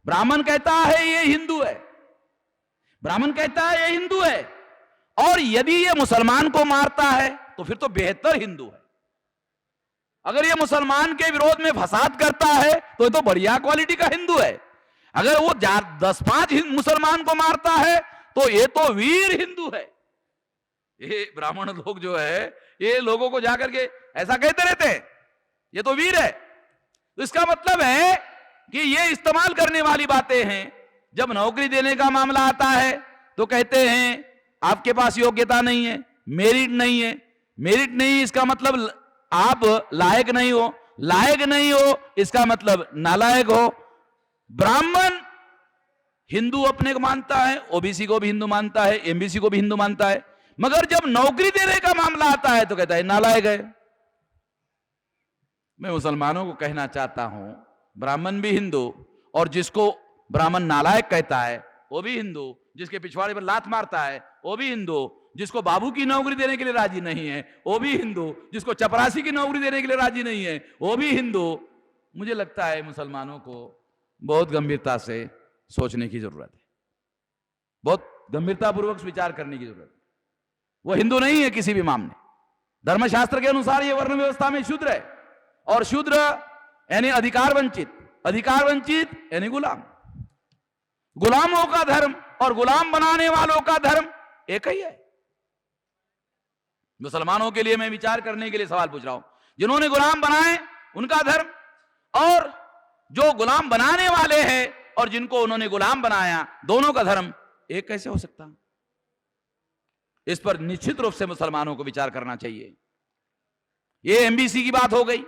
ब्राह्मण कहता है ये हिंदू है, ब्राह्मण कहता है ये हिंदू है, और यदि ये मुसलमान को मारता है तो फिर तो बेहतर हिंदू है। अगर ये मुसलमान के विरोध में फसाद करता है तो ये तो बढ़िया क्वालिटी का हिंदू है। अगर वो 10-5 मुसलमान को मारता है तो ये तो वीर हिंदू है। ये ब्राह्मण लोग जो है ये लोगों को जाकर के ऐसा कहते रहते हैं, ये तो वीर है। तो इसका मतलब है कि ये इस्तेमाल करने वाली बातें हैं। जब नौकरी देने का मामला आता है तो कहते हैं आपके पास योग्यता नहीं है, मेरिट नहीं है। मेरिट नहीं इसका मतलब आप लायक नहीं हो, लायक नहीं हो इसका मतलब नालायक हो। ब्राह्मण हिंदू अपने को मानता है, ओबीसी को भी हिंदू मानता है, एमबीसी को भी हिंदू मानता है, मगर जब नौकरी देने का मामला आता है तो कहता है नालायक है। मैं मुसलमानों को कहना चाहता हूं, ब्राह्मण भी हिंदू और जिसको ब्राह्मण नालायक कहता है वो भी हिंदू, जिसके पिछवाड़े पर लात मारता है वो भी हिंदू, जिसको बाबू की नौकरी देने के लिए राजी नहीं है वो भी हिंदू, जिसको चपरासी की नौकरी देने के लिए राजी नहीं है वो भी हिंदू। मुझे लगता है मुसलमानों को बहुत गंभीरता से सोचने की जरूरत है, बहुत गंभीरतापूर्वक विचार करने की जरूरत है। वो हिंदू नहीं है किसी भी मामले। धर्मशास्त्र के अनुसार ये वर्ण व्यवस्था में शूद्र है, और शूद्र यानी अधिकार वंचित, अधिकार वंचित यानी गुलाम। गुलामों का धर्म और गुलाम बनाने वालों का धर्म एक ही है। मुसलमानों के लिए मैं विचार करने के लिए सवाल पूछ रहा हूं, जिन्होंने गुलाम बनाए उनका धर्म, और जो गुलाम बनाने वाले हैं और जिनको उन्होंने गुलाम बनाया, दोनों का धर्म एक कैसे हो सकता? इस पर निश्चित रूप से मुसलमानों को विचार करना चाहिए। ये एमबीसी की बात हो गई।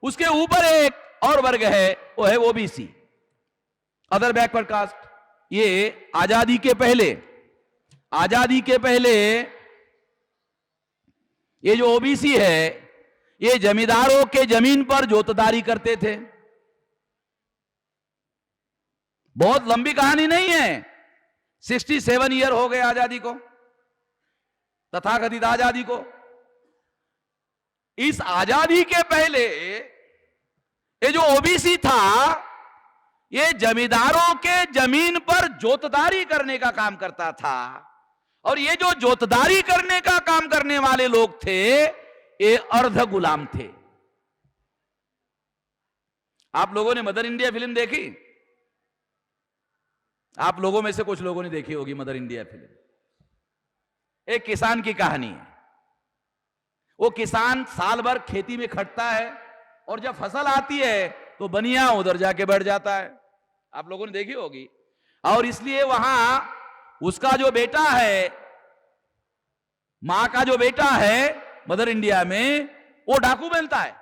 उसके ऊपर एक और वर्ग है, वो है ओबीसी, अदर बैकवर्ड कास्ट। ये आजादी के पहले ये जो ओबीसी है, ये जमींदारों के जमीन पर जोतदारी करते थे। बहुत लंबी कहानी नहीं है, 67 ईयर हो गए आजादी को, तथाकथित आजादी को। इस आजादी के पहले ये जो ओबीसी था, ये जमींदारों के जमीन पर जोतदारी करने का काम करता था, और ये जो जोतदारी करने का काम करने वाले लोग थे, ये अर्ध गुलाम थे। आप लोगों ने मदर इंडिया फिल्म देखी? आप लोगों में से कुछ लोगों ने देखी होगी मदर इंडिया फिल्म। एक किसान की कहानी है। वो किसान साल भर खेती में खटता है, और जब फसल आती है तो बनिया उधर जाके बैठ जाता है। आप लोगों ने देखी होगी। और इसलिए वहां उसका जो बेटा है, मां का जो बेटा है मदर इंडिया में, वो डाकू बनता है।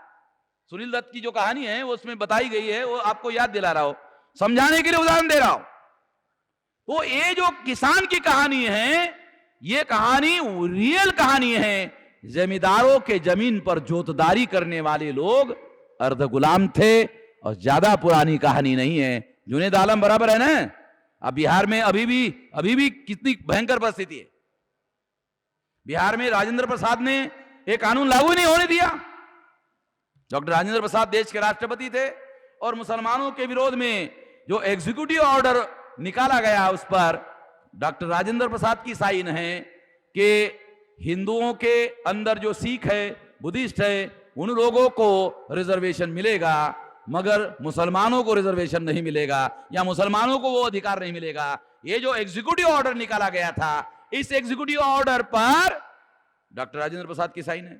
सुनील दत्त की जो कहानी है वो उसमें बताई गई है, वो आपको याद दिला रहा हूं, समझाने के लिए उदाहरण दे रहा हूं। तो ये जो किसान की कहानी है, ये कहानी रियल कहानी है। जमींदारों के जमीन पर जोतदारी करने वाले लोग अर्ध गुलाम थे, और ज्यादा पुरानी कहानी नहीं है। जुनेद आलम बराबर है ना। अब बिहार में अभी भी कितनी भयंकर परिस्थिति है। बिहार में राजेंद्र प्रसाद ने एक कानून लागू नहीं होने दिया। डॉक्टर राजेंद्र प्रसाद देश के राष्ट्रपति थे, और मुसलमानों के विरोध में जो एग्जीक्यूटिव ऑर्डर निकाला गया, उस पर डॉक्टर राजेंद्र प्रसाद की साइन है कि हिंदुओं के अंदर जो सिख है, बुद्धिस्ट है, उन लोगों को रिजर्वेशन मिलेगा, मगर मुसलमानों को रिजर्वेशन नहीं मिलेगा, या मुसलमानों को वो अधिकार नहीं मिलेगा। ये जो एग्जीक्यूटिव ऑर्डर निकाला गया था, इस एग्जीक्यूटिव ऑर्डर पर डॉक्टर राजेंद्र प्रसाद की साइन है।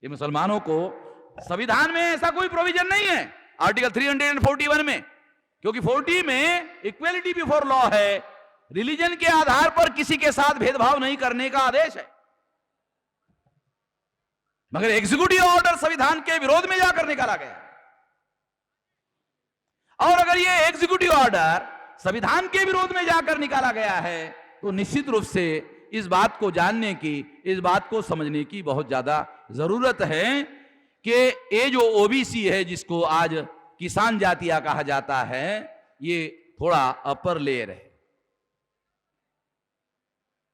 ये मुसलमानों को, संविधान में ऐसा कोई प्रोविजन नहीं है आर्टिकल 341 में, क्योंकि 40 में इक्वेलिटी बिफोर लॉ है। रिलीजन के आधार पर किसी के साथ भेदभाव नहीं करने का आदेश है। मगर एग्जीक्यूटिव ऑर्डर संविधान के विरोध में जाकर निकाला गया। और अगर ये एग्जीक्यूटिव ऑर्डर संविधान के विरोध में जाकर निकाला गया है, तो निश्चित रूप से इस बात को जानने की, इस बात को समझने की बहुत ज्यादा जरूरत है कि ये जो ओबीसी है, जिसको आज किसान जातिया कहा जाता है, ये थोड़ा अपर लेयर है।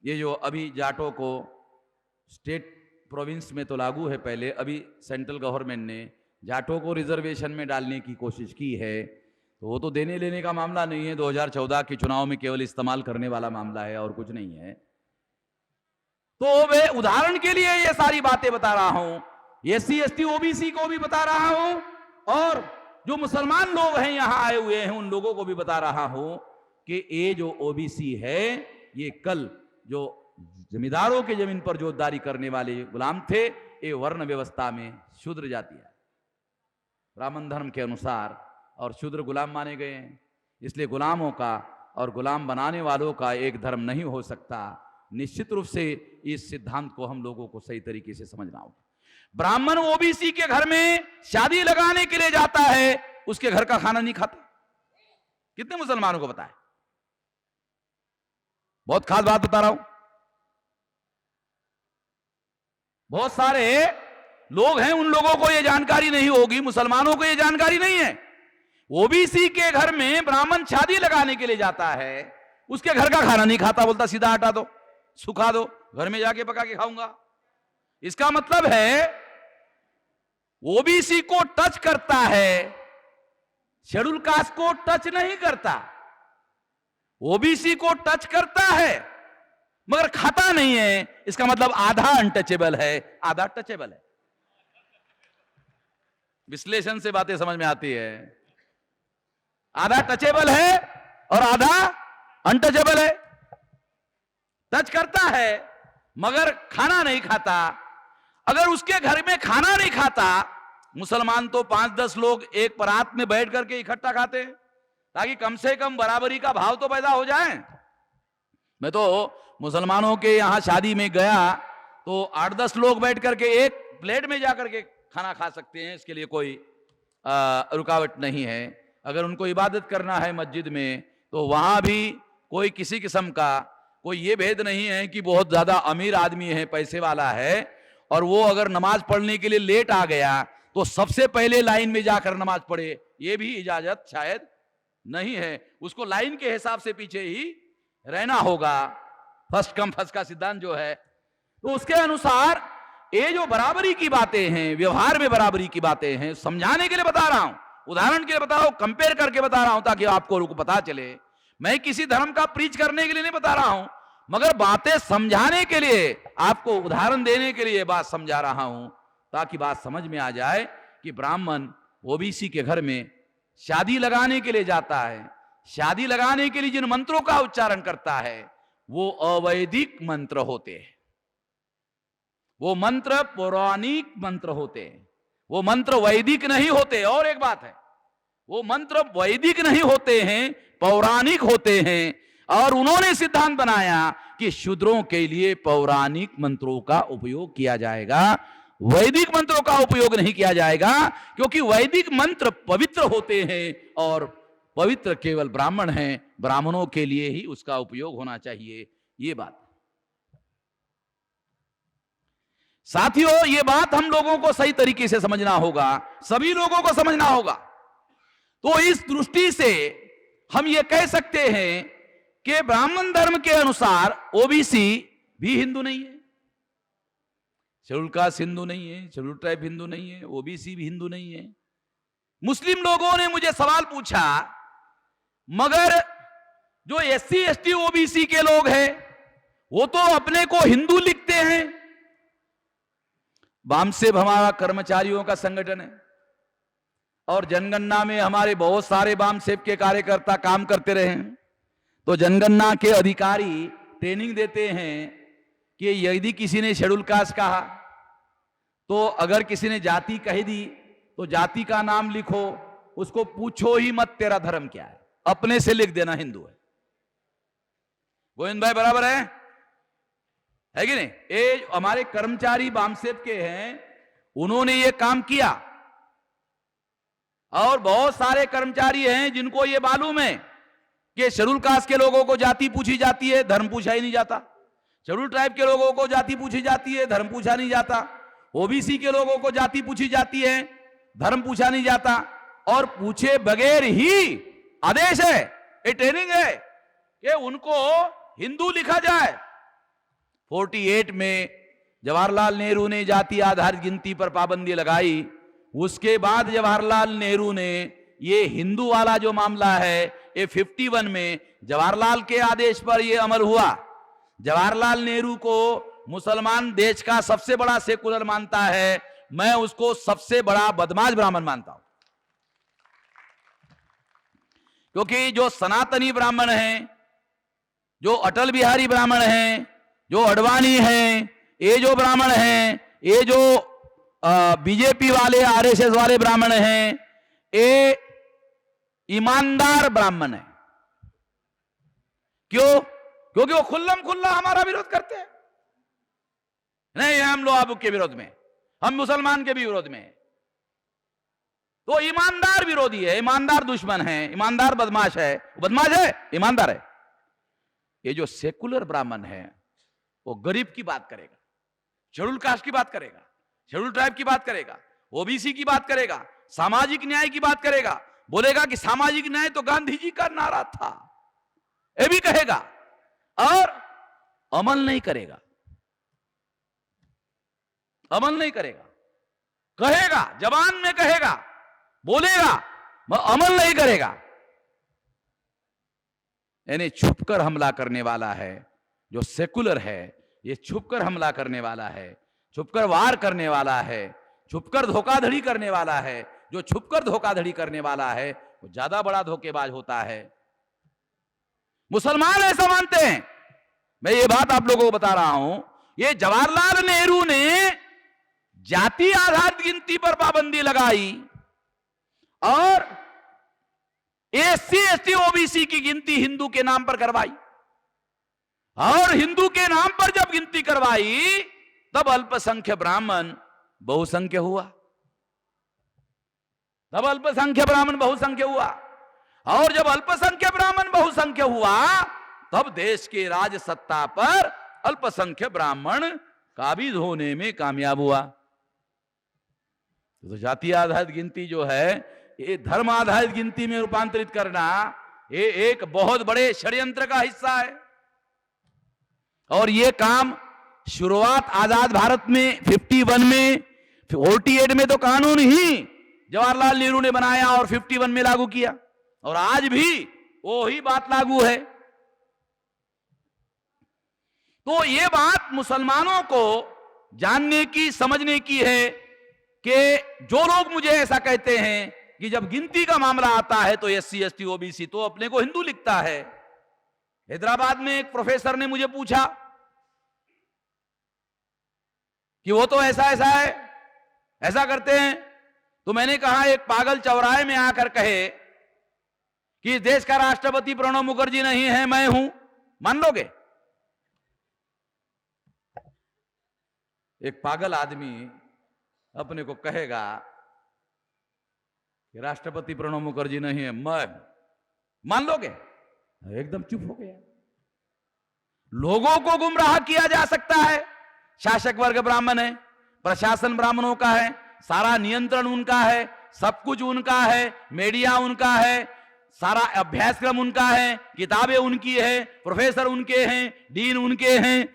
ये जो अभी जाटों को स्टेट प्रोविंस में तो लागू है पहले, अभी सेंट्रल गवर्नमेंट ने जाटों को रिजर्वेशन में डालने की कोशिश की है, तो वो तो देने लेने का मामला नहीं है, 2014 के चुनाव में केवल इस्तेमाल करने वाला मामला है, और कुछ नहीं है। तो मैं उदाहरण के लिए ये सारी बातें बता रहा हूं, एससी एसटी ओबीसी को भी बता रहा हूं, और जो मुसलमान लोग हैं यहां आए हुए हैं उन लोगों को भी बता रहा हूं कि ये जो ओबीसी है, ये कल जो जमींदारों के जमीन पर जोतदारी करने वाले गुलाम थे, ये वर्ण व्यवस्था में शूद्र जाति है, ब्राह्मण धर्म के अनुसार, और शूद्र गुलाम माने गए हैं। इसलिए गुलामों का और गुलाम बनाने वालों का एक धर्म नहीं हो सकता। निश्चित रूप से इस सिद्धांत को हम लोगों को सही तरीके से समझना होगा। ब्राह्मण ओबीसी के घर में शादी लगाने के लिए जाता है, उसके घर का खाना नहीं खाता। कितने मुसलमानों को पता है? बहुत खास बात बता रहा हूं। बहुत सारे लोग हैं, उन लोगों को यह जानकारी नहीं होगी, मुसलमानों को यह जानकारी नहीं है ओबीसी के घर में ब्राह्मण शादी लगाने के लिए जाता है, उसके घर का खाना नहीं खाता, बोलता सीधा हटा दो, सुखा दो, घर में जाके पका के खाऊंगा। इसका मतलब है ओबीसी को टच करता है, शेड्यूल कास्ट को टच नहीं करता। ओबीसी को टच करता है मगर खाता नहीं है, इसका मतलब आधा अनटचेबल है, आधा टचेबल है। विश्लेषण से बातें समझ में आती है। आधा टचेबल है और आधा अनटचेबल है। टच करता है मगर खाना नहीं खाता। अगर उसके घर में खाना नहीं खाता, मुसलमान तो 5-10 लोग एक परात में बैठ करके इकट्ठा खाते हैं ताकि कम से कम बराबरी का भाव तो पैदा हो जाए। मैं तो मुसलमानों के यहां शादी में गया तो 8-10 लोग बैठ करके एक प्लेट में जाकर के खाना खा सकते हैं, इसके लिए कोई रुकावट नहीं है। अगर उनको इबादत करना है मस्जिद में तो वहां भी कोई किसी किस्म का कोई ये भेद नहीं है कि बहुत ज्यादा अमीर आदमी है, पैसे वाला है, और वो अगर नमाज पढ़ने के लिए लेट आ गया तो सबसे पहले लाइन में जाकर नमाज पढ़े, ये भी इजाजत शायद नहीं है। उसको लाइन के हिसाब से पीछे ही रहना होगा, फर्स्ट कम फर्स्ट का सिद्धांत जो है। तो उसके अनुसार ये जो बराबरी की बातें हैं, व्यवहार में बराबरी की बातें हैं, समझाने के लिए बता रहा हूं, उदाहरण के लिए बता रहा हूं, कंपेयर करके बता रहा हूं ताकि आपको पता चले। मैं किसी धर्म का प्रीच करने के लिए नहीं बता रहा हूं, मगर बातें समझाने के लिए, आपको उदाहरण देने के लिए बात समझा रहा हूं ताकि बात समझ में आ जाए कि ब्राह्मण ओबीसी के घर में शादी लगाने के लिए जाता है। शादी लगाने के लिए जिन मंत्रों का उच्चारण करता है वो अवैदिक मंत्र होते हैं, वो मंत्र पौराणिक मंत्र होते हैं, वो मंत्र वैदिक नहीं होते। और एक बात है, वो मंत्र वैदिक नहीं होते हैं, पौराणिक होते हैं। और उन्होंने सिद्धांत बनाया कि शूद्रों के लिए पौराणिक मंत्रों का उपयोग किया जाएगा, वैदिक मंत्रों का उपयोग नहीं किया जाएगा, क्योंकि वैदिक मंत्र पवित्र होते हैं और पवित्र केवल ब्राह्मण हैं, ब्राह्मणों के लिए ही उसका उपयोग होना चाहिए। ये बात साथियों, ये बात हम लोगों को सही तरीके से समझना होगा, सभी लोगों को समझना होगा। तो इस दृष्टि से हम ये कह सकते हैं कि ब्राह्मण धर्म के अनुसार ओबीसी भी हिंदू नहीं है, शेड्यूल कास्ट हिंदू नहीं है, शेड्यूल ट्राइब हिंदू नहीं है, ओबीसी भी हिंदू नहीं है। मुस्लिम लोगों ने मुझे सवाल पूछा, मगर जो एससी एसटी ओबीसी के लोग हैं वो तो अपने को हिंदू लिखते हैं। बामसेब हमारा कर्मचारियों का संगठन है और जनगणना में हमारे बहुत सारे बामसेब के कार्यकर्ता काम करते रहे हैं। तो जनगणना के अधिकारी ट्रेनिंग देते हैं कि यदि किसी ने शेड्यूल कास्ट कहा तो अगर किसी ने जाति कह दी तो जाति का नाम लिखो, उसको पूछो ही मत तेरा धर्म क्या है, अपने से लिख देना हिंदू है। गोविंद भाई बराबर है कि नहीं? ये हमारे कर्मचारी बामसेब के हैं, उन्होंने ये काम किया। और बहुत सारे कर्मचारी हैं जिनको ये मालूम है कि शेड्यूल कास्ट के लोगों को जाति पूछी जाती है, धर्म पूछा ही नहीं जाता। शेड्यूल ट्राइब के लोगों को जाति पूछी जाती है, धर्म पूछा नहीं जाता। ओबीसी के लोगों को जाति पूछी जाती है, धर्म पूछा नहीं जाता। और पूछे बगैर ही आदेश है, ये ट्रेनिंग है कि उनको हिंदू लिखा जाए। 48 में जवाहरलाल नेहरू ने जाति आधारित गिनती पर पाबंदी लगाई। उसके बाद जवाहरलाल नेहरू ने ये हिंदू वाला जो मामला है, ये 51 में जवाहरलाल के आदेश पर यह अमल हुआ। जवाहरलाल नेहरू को मुसलमान देश का सबसे बड़ा सेकुलर मानता है, मैं उसको सबसे बड़ा बदमाश ब्राह्मण मानता हूं। क्योंकि जो सनातनी ब्राह्मण हैं, जो अटल बिहारी ब्राह्मण हैं, जो अडवाणी हैं, ये जो ब्राह्मण हैं, ये जो बीजेपी वाले आरएसएस वाले ब्राह्मण हैं, ये ईमानदार ब्राह्मण है। क्यों? क्योंकि वो खुल्लम खुल्ला हमारा विरोध करते हैं। नहीं, हम लोग के विरोध में, हम मुसलमान के भी विरोध में। तो ईमानदार विरोधी है, ईमानदार दुश्मन है, ईमानदार बदमाश है। बदमाश है, ईमानदार है। ये जो सेकुलर ब्राह्मण है वो गरीब की बात करेगा, शेड्यूल कास्ट की बात करेगा, शेड्यूल ट्राइब की बात करेगा, ओबीसी की बात करेगा, सामाजिक न्याय की बात करेगा, बोलेगा कि सामाजिक न्याय तो गांधी जी का नारा था, ये भी कहेगा, और अमल नहीं करेगा, अमल नहीं करेगा, कहेगा, जबान में कहेगा, बोलेगा, अमल नहीं करेगा। यानी छुपकर हमला करने वाला है जो सेकुलर है, ये छुपकर हमला करने वाला है, छुपकर वार करने वाला है, छुपकर धोखाधड़ी करने वाला है। जो छुपकर धोखाधड़ी करने वाला है वो ज्यादा बड़ा धोखेबाज होता है। मुसलमान ऐसा मानते हैं। मैं ये बात आप लोगों को बता रहा हूं, ये जवाहरलाल नेहरू ने जाति आधारित गिनती पर पाबंदी लगाई और एससी एसटी ओबीसी की गिनती हिंदू के नाम पर करवाई, और हिंदू के नाम पर जब गिनती करवाई तब अल्पसंख्यक ब्राह्मण बहुसंख्य हुआ, तब अल्पसंख्यक ब्राह्मण बहुसंख्य हुआ, और जब अल्पसंख्यक ब्राह्मण बहुसंख्य हुआ तब देश के राज सत्ता पर अल्पसंख्यक ब्राह्मण काबिज होने में कामयाब हुआ। तो जाति आधारित गिनती जो है ये धर्म आधारित गिनती में रूपांतरित करना, ये एक बहुत बड़े षड्यंत्र का हिस्सा है। और ये काम शुरुआत आजाद भारत में 51 में, 48 में तो कानून ही जवाहरलाल नेहरू ने बनाया और 51 में लागू किया, और आज भी वो ही बात लागू है। तो ये बात मुसलमानों को जानने की, समझने की है कि जो लोग मुझे ऐसा कहते हैं कि जब गिनती का मामला आता है तो एससी एसटी ओबीसी तो अपने को हिंदू लिखता है। हैदराबाद में एक प्रोफेसर ने मुझे पूछा कि वो तो ऐसा ऐसा है, ऐसा करते हैं। तो मैंने कहा एक पागल चौराहे में आकर कहे कि इस देश का राष्ट्रपति प्रणब मुखर्जी नहीं है, मैं हूं, मान लोगे? एक पागल आदमी अपने को कहेगा कि राष्ट्रपति प्रणब मुखर्जी नहीं है, मैं, मान लोगे? एकदम चुप हो गया। लोगों को गुमराह किया जा सकता है। शासक वर्ग ब्राह्मण है, प्रशासन ब्राह्मणों का है, सारा नियंत्रण उनका है, सब कुछ उनका है, मीडिया उनका है, सारा अभ्यासक्रम उनका है, किताबें उनकी है, प्रोफेसर उनके हैं, डीन उनके हैं,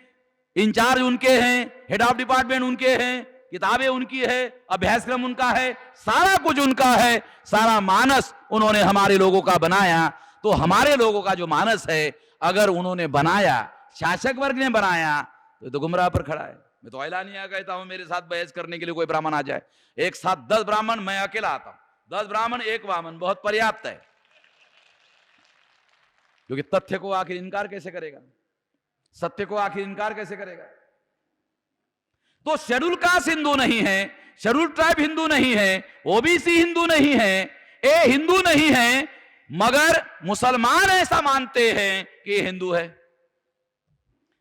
इंचार्ज उनके हैं, हेड ऑफ डिपार्टमेंट उनके हैं, किताबें उनकी है, अभ्यासक्रम उनका है, सारा कुछ उनका है, सारा मानस उन्होंने हमारे लोगों का बनाया। तो हमारे लोगों का जो मानस है अगर उन्होंने बनाया, शासक वर्ग ने बनाया, तो गुमराह पर खड़ा है। मैं तो ऐलानिया कहता हूं मेरे साथ बहस करने के लिए कोई ब्राह्मण आ जाए, एक साथ 10 ब्राह्मण, मैं अकेला आता हूं, 10 ब्राह्मण 1 वामन, बहुत पर्याप्त है। क्योंकि तथ्य को आखिर इनकार कैसे करेगा, सत्य को आखिर इनकार कैसे करेगा? तो शेड्यूल कास्ट हिंदू नहीं है, शेड्यूल ट्राइब हिंदू नहीं है, ओबीसी हिंदू नहीं है, ए हिंदू नहीं है, मगर मुसलमान ऐसा मानते हैं कि हिंदू है।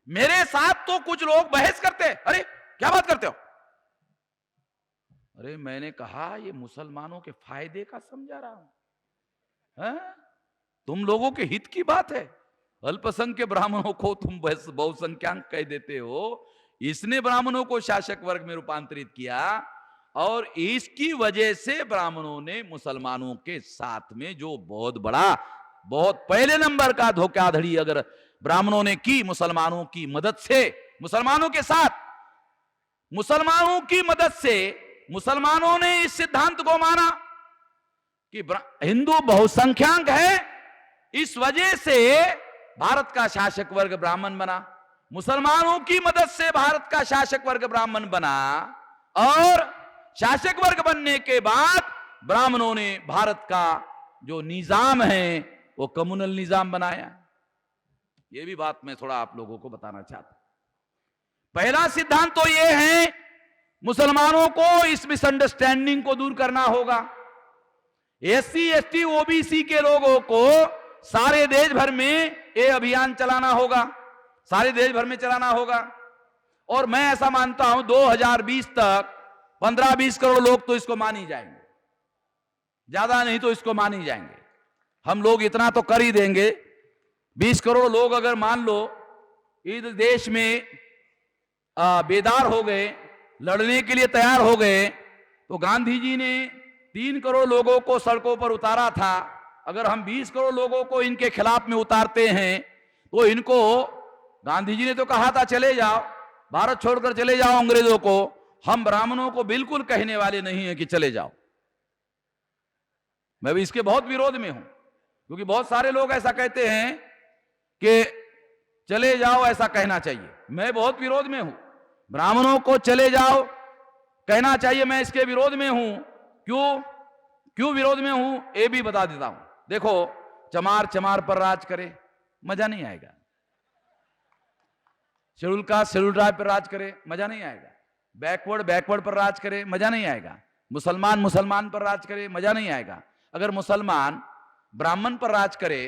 मेरे साथ तो कुछ लोग बहस करते हैं, अरे क्या बात करते हो? अरे मैंने कहा ये मुसलमानों के फायदे का समझा रहा हूं, है? तुम लोगों के हित की बात है। अल्पसंख्यक ब्राह्मणों को तुम बहुसंख्याक कह देते हो। इसने ब्राह्मणों को शासक वर्ग में रूपांतरित किया, और इसकी वजह से ब्राह्मणों ने मुसलमानों के साथ में जो बहुत बड़ा, बहुत पहले नंबर का धोखाधड़ी अगर ब्राह्मणों ने की मुसलमानों की मदद से, मुसलमानों के साथ, मुसलमानों की मदद से मुसलमानों ने इस सिद्धांत को माना कि हिंदू बहुसंख्याक है, इस वजह से भारत का शासक वर्ग ब्राह्मण बना। मुसलमानों की मदद से भारत का शासक वर्ग ब्राह्मण बना, और शासक वर्ग बनने के बाद ब्राह्मणों ने भारत का जो निजाम है वो कम्युनल निजाम बनाया। ये भी बात मैं थोड़ा आप लोगों को बताना चाहता हूं। पहला सिद्धांत तो ये है, मुसलमानों को इस मिसअंडरस्टैंडिंग को दूर करना होगा। एससी एसटी ओबीसी के लोगों को सारे देश भर में ये अभियान चलाना होगा, सारे देश भर में चलाना होगा। और मैं ऐसा मानता हूं 2020 तक 15-20 करोड़ लोग तो इसको मान ही जाएंगे, ज्यादा नहीं तो इसको मान ही जाएंगे। हम लोग इतना तो कर ही देंगे। 20 करोड़ लोग अगर मान लो इस देश में बेदार हो गए, लड़ने के लिए तैयार हो गए, तो गांधी जी ने 3 करोड़ लोगों को सड़कों पर उतारा था, अगर हम 20 करोड़ लोगों को इनके खिलाफ में उतारते हैं तो इनको, गांधी जी ने तो कहा था चले जाओ, भारत छोड़कर चले जाओ अंग्रेजों को, हम ब्राह्मणों को बिल्कुल कहने वाले नहीं है कि चले जाओ। मैं भी इसके बहुत विरोध में हूं, क्योंकि बहुत सारे लोग ऐसा कहते हैं कि चले जाओ ऐसा कहना चाहिए। मैं बहुत विरोध में हूं, ब्राह्मणों को चले जाओ कहना चाहिए, मैं इसके विरोध में हूं। क्यों विरोध में हूं ये भी बता देता हूं। देखो, चमार चमार पर राज करे, मजा नहीं आएगा। शेड्यूल कास्ट शेड्यूल ट्राइब पर राज करे, मजा नहीं आएगा। बैकवर्ड पर राज करे, मजा नहीं आएगा। मुसलमान पर राज करे, मजा नहीं आएगा। अगर मुसलमान ब्राह्मण पर राज करे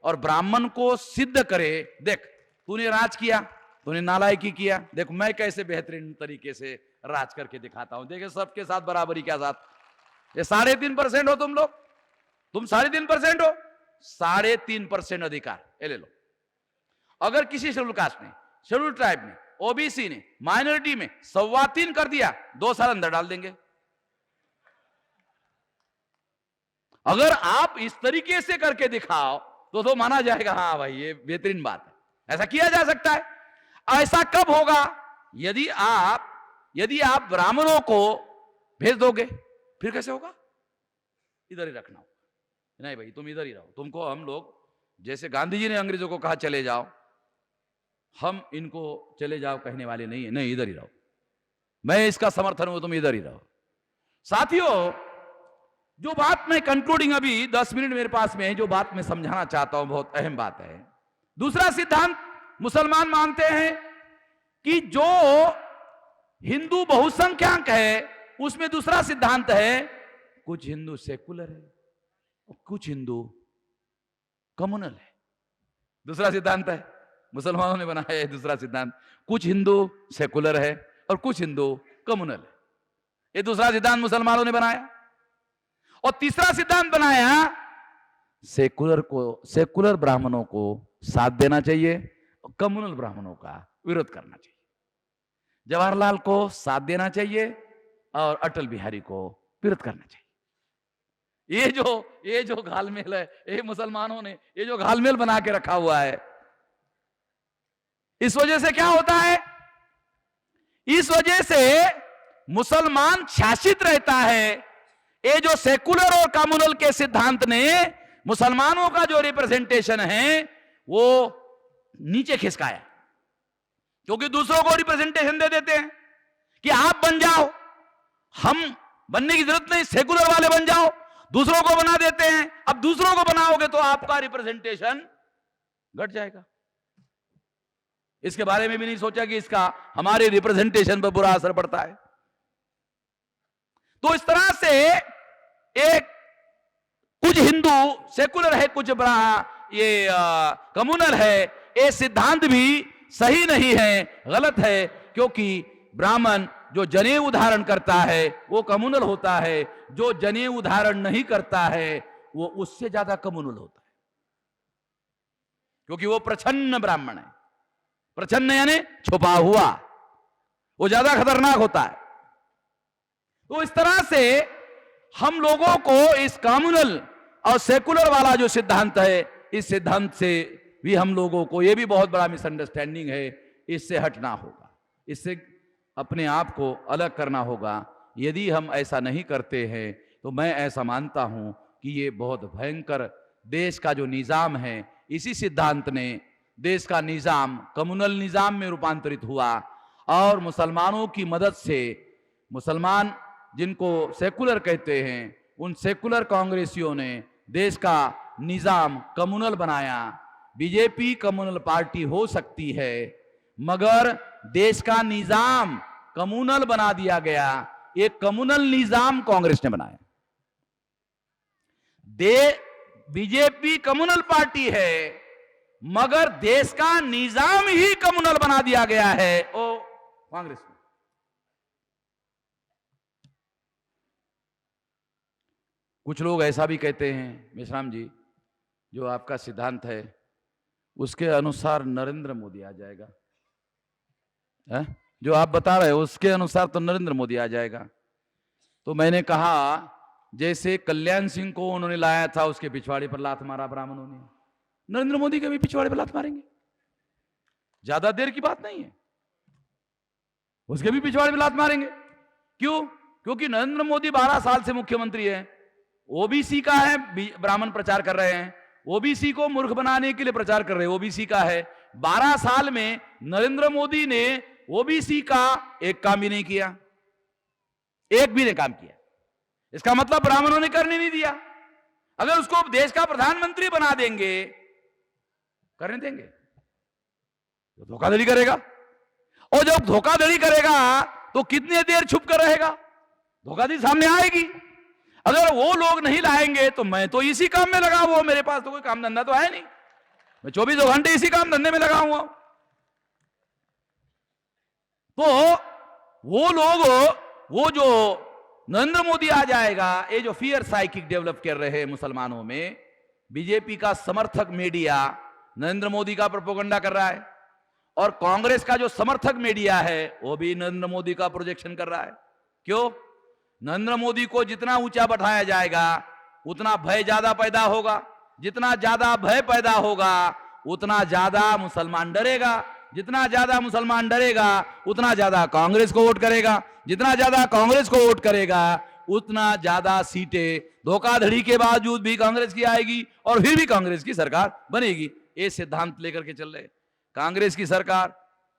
और ब्राह्मण को सिद्ध करे, देख तूने राज किया, तूने नालायकी किया, देख मैं कैसे बेहतरीन तरीके से राज करके दिखाता हूं, देखे सबके साथ बराबरी के साथ। ये 3.5% हो तुम लोग, तुम 3.5% हो, 3.5% अधिकार ये ले लो। अगर किसी शेड्यूल कास्ट ने, शेड्यूल ट्राइब ने, ओबीसी ने, माइनॉरिटी में 3.25 कर दिया, 2 साल अंदर डाल देंगे। अगर आप इस तरीके से करके दिखाओ तो माना जाएगा हाँ भाई ये बेहतरीन बात है, ऐसा किया जा सकता है। ऐसा कब होगा? यदि आप ब्राह्मणों को भेज दोगे, फिर कैसे होगा? इधर ही रखना होगा, नहीं भाई तुम इधर ही रहो, तुमको हम लोग, जैसे गांधी जी ने अंग्रेजों को कहा चले जाओ, हम इनको चले जाओ कहने वाले नहीं है, नहीं इधर ही रहो, मैं इसका समर्थन हूं, तुम इधर ही रहो। साथियों, जो बात मैं कंक्लूडिंग, अभी 10 मिनट मेरे पास में है, जो बात मैं समझाना चाहता हूं बहुत अहम बात है। दूसरा सिद्धांत मुसलमान मानते हैं कि जो हिंदू बहुसंख्यक है उसमें दूसरा सिद्धांत है, कुछ हिंदू सेकुलर है और कुछ हिंदू कम्युनल है। दूसरा सिद्धांत है, मुसलमानों ने बनाया है दूसरा सिद्धांत, कुछ हिंदू सेकुलर है और कुछ हिंदू कम्युनल है। ये दूसरा सिद्धांत मुसलमानों ने बनाया। और तीसरा सिद्धांत बनाया, सेकुलर ब्राह्मणों को साथ देना चाहिए और कम्युनल ब्राह्मणों का विरोध करना चाहिए। जवाहरलाल को साथ देना चाहिए और अटल बिहारी को विरोध करना चाहिए। ये जो घालमेल है, ये मुसलमानों ने ये जो घालमेल बना के रखा हुआ है, इस वजह से क्या होता है? इस वजह से मुसलमान शासित रहता है। ये जो सेकुलर और कम्युनल के सिद्धांत ने मुसलमानों का जो रिप्रेजेंटेशन है वो नीचे खिसकाया, क्योंकि दूसरों को रिप्रेजेंटेशन दे देते हैं कि आप बन जाओ, हम बनने की जरूरत नहीं, सेकुलर वाले बन जाओ, दूसरों को बना देते हैं। अब दूसरों को बनाओगे तो आपका रिप्रेजेंटेशन घट जाएगा। इसके बारे में भी नहीं सोचा कि इसका हमारे रिप्रेजेंटेशन पर बुरा असर पड़ता है। तो इस तरह से एक कुछ हिंदू सेकुलर है, कुछ ये कम्युनल है, ये सिद्धांत भी सही नहीं है, गलत है। क्योंकि ब्राह्मण जो जनेऊ धारण करता है वो कम्युनल होता है, जो जनेऊ धारण नहीं करता है वो उससे ज्यादा कम्युनल होता है, क्योंकि वो प्रच्छन्न ब्राह्मण है। प्रच्छन्न यानी छुपा हुआ, वो ज्यादा खतरनाक होता है। तो इस तरह से हम लोगों को इस कम्युनल और सेकुलर वाला जो सिद्धांत है, इस सिद्धांत से भी हम लोगों को, ये भी बहुत बड़ा मिसअंडरस्टैंडिंग है, इससे हटना होगा, इससे अपने आप को अलग करना होगा। यदि हम ऐसा नहीं करते हैं तो मैं ऐसा मानता हूं कि ये बहुत भयंकर देश का जो निजाम है, इसी सिद्धांत ने देश का निजाम कम्युनल निजाम में रूपांतरित हुआ और मुसलमानों की मदद से, मुसलमान जिनको सेकुलर कहते हैं, उन सेकुलर कांग्रेसियों ने देश का निजाम कम्युनल बनाया। बीजेपी कम्युनल पार्टी हो सकती है, मगर देश का निजाम कम्युनल बना दिया गया। ये कम्युनल निजाम कांग्रेस ने बनाया। बीजेपी कम्युनल पार्टी है, मगर देश का निजाम ही कम्युनल बना दिया गया है ओ कांग्रेस ने। कुछ लोग ऐसा भी कहते हैं, मेश्राम जी, जो आपका सिद्धांत है उसके अनुसार नरेंद्र मोदी आ जाएगा, है? जो आप बता रहे हो उसके अनुसार तो नरेंद्र मोदी आ जाएगा। तो मैंने कहा जैसे कल्याण सिंह को उन्होंने लाया था, उसके पिछवाड़े पर लात मारा ब्राह्मणों ने, नरेंद्र मोदी के भी पिछवाड़े पर लात मारेंगे। ज्यादा देर की बात नहीं है, उसके भी पिछवाड़े पर लात मारेंगे। क्यों? क्योंकि नरेंद्र मोदी 12 साल से मुख्यमंत्री है, ओबीसी का है, ब्राह्मण प्रचार कर रहे हैं, ओबीसी को मूर्ख बनाने के लिए प्रचार कर रहे हैं, ओबीसी का है। 12 साल में नरेंद्र मोदी ने ओबीसी का एक काम भी नहीं किया, एक भी नहीं काम किया। इसका मतलब ब्राह्मणों ने करने नहीं दिया। अगर उसको देश का प्रधानमंत्री बना देंगे, करने देंगे तो धोखाधड़ी करेगा, और जब धोखाधड़ी करेगा तो कितनी देर छुप कर रहेगा, धोखाधड़ी सामने आएगी। अगर वो लोग नहीं लाएंगे तो मैं तो इसी काम में लगा हुआ हूं, मेरे पास तो कोई काम धंधा तो है नहीं, मैं 24 घंटे इसी काम धंधे में लगा हुआ हूं। तो वो लोग, वो जो नरेंद्र मोदी आ जाएगा, ये जो फियर साइकिक डेवलप कर रहे हैं मुसलमानों में, बीजेपी का समर्थक मीडिया नरेंद्र मोदी का प्रोपेगेंडा कर रहा है, और कांग्रेस का जो समर्थक मीडिया है वो भी नरेंद्र मोदी का प्रोजेक्शन कर रहा है। क्यों? नरेंद्र मोदी को जितना ऊंचा बैठाया जाएगा उतना भय ज्यादा पैदा होगा, जितना ज्यादा भय पैदा होगा उतना ज्यादा मुसलमान डरेगा, जितना ज्यादा मुसलमान डरेगा उतना ज्यादा कांग्रेस को वोट करेगा, जितना ज्यादा कांग्रेस को वोट करेगा उतना ज्यादा सीटें धोखाधड़ी के बावजूद भी कांग्रेस की आएगी, और फिर भी कांग्रेस की सरकार बनेगी। ये सिद्धांत लेकर के चल रहे। कांग्रेस की सरकार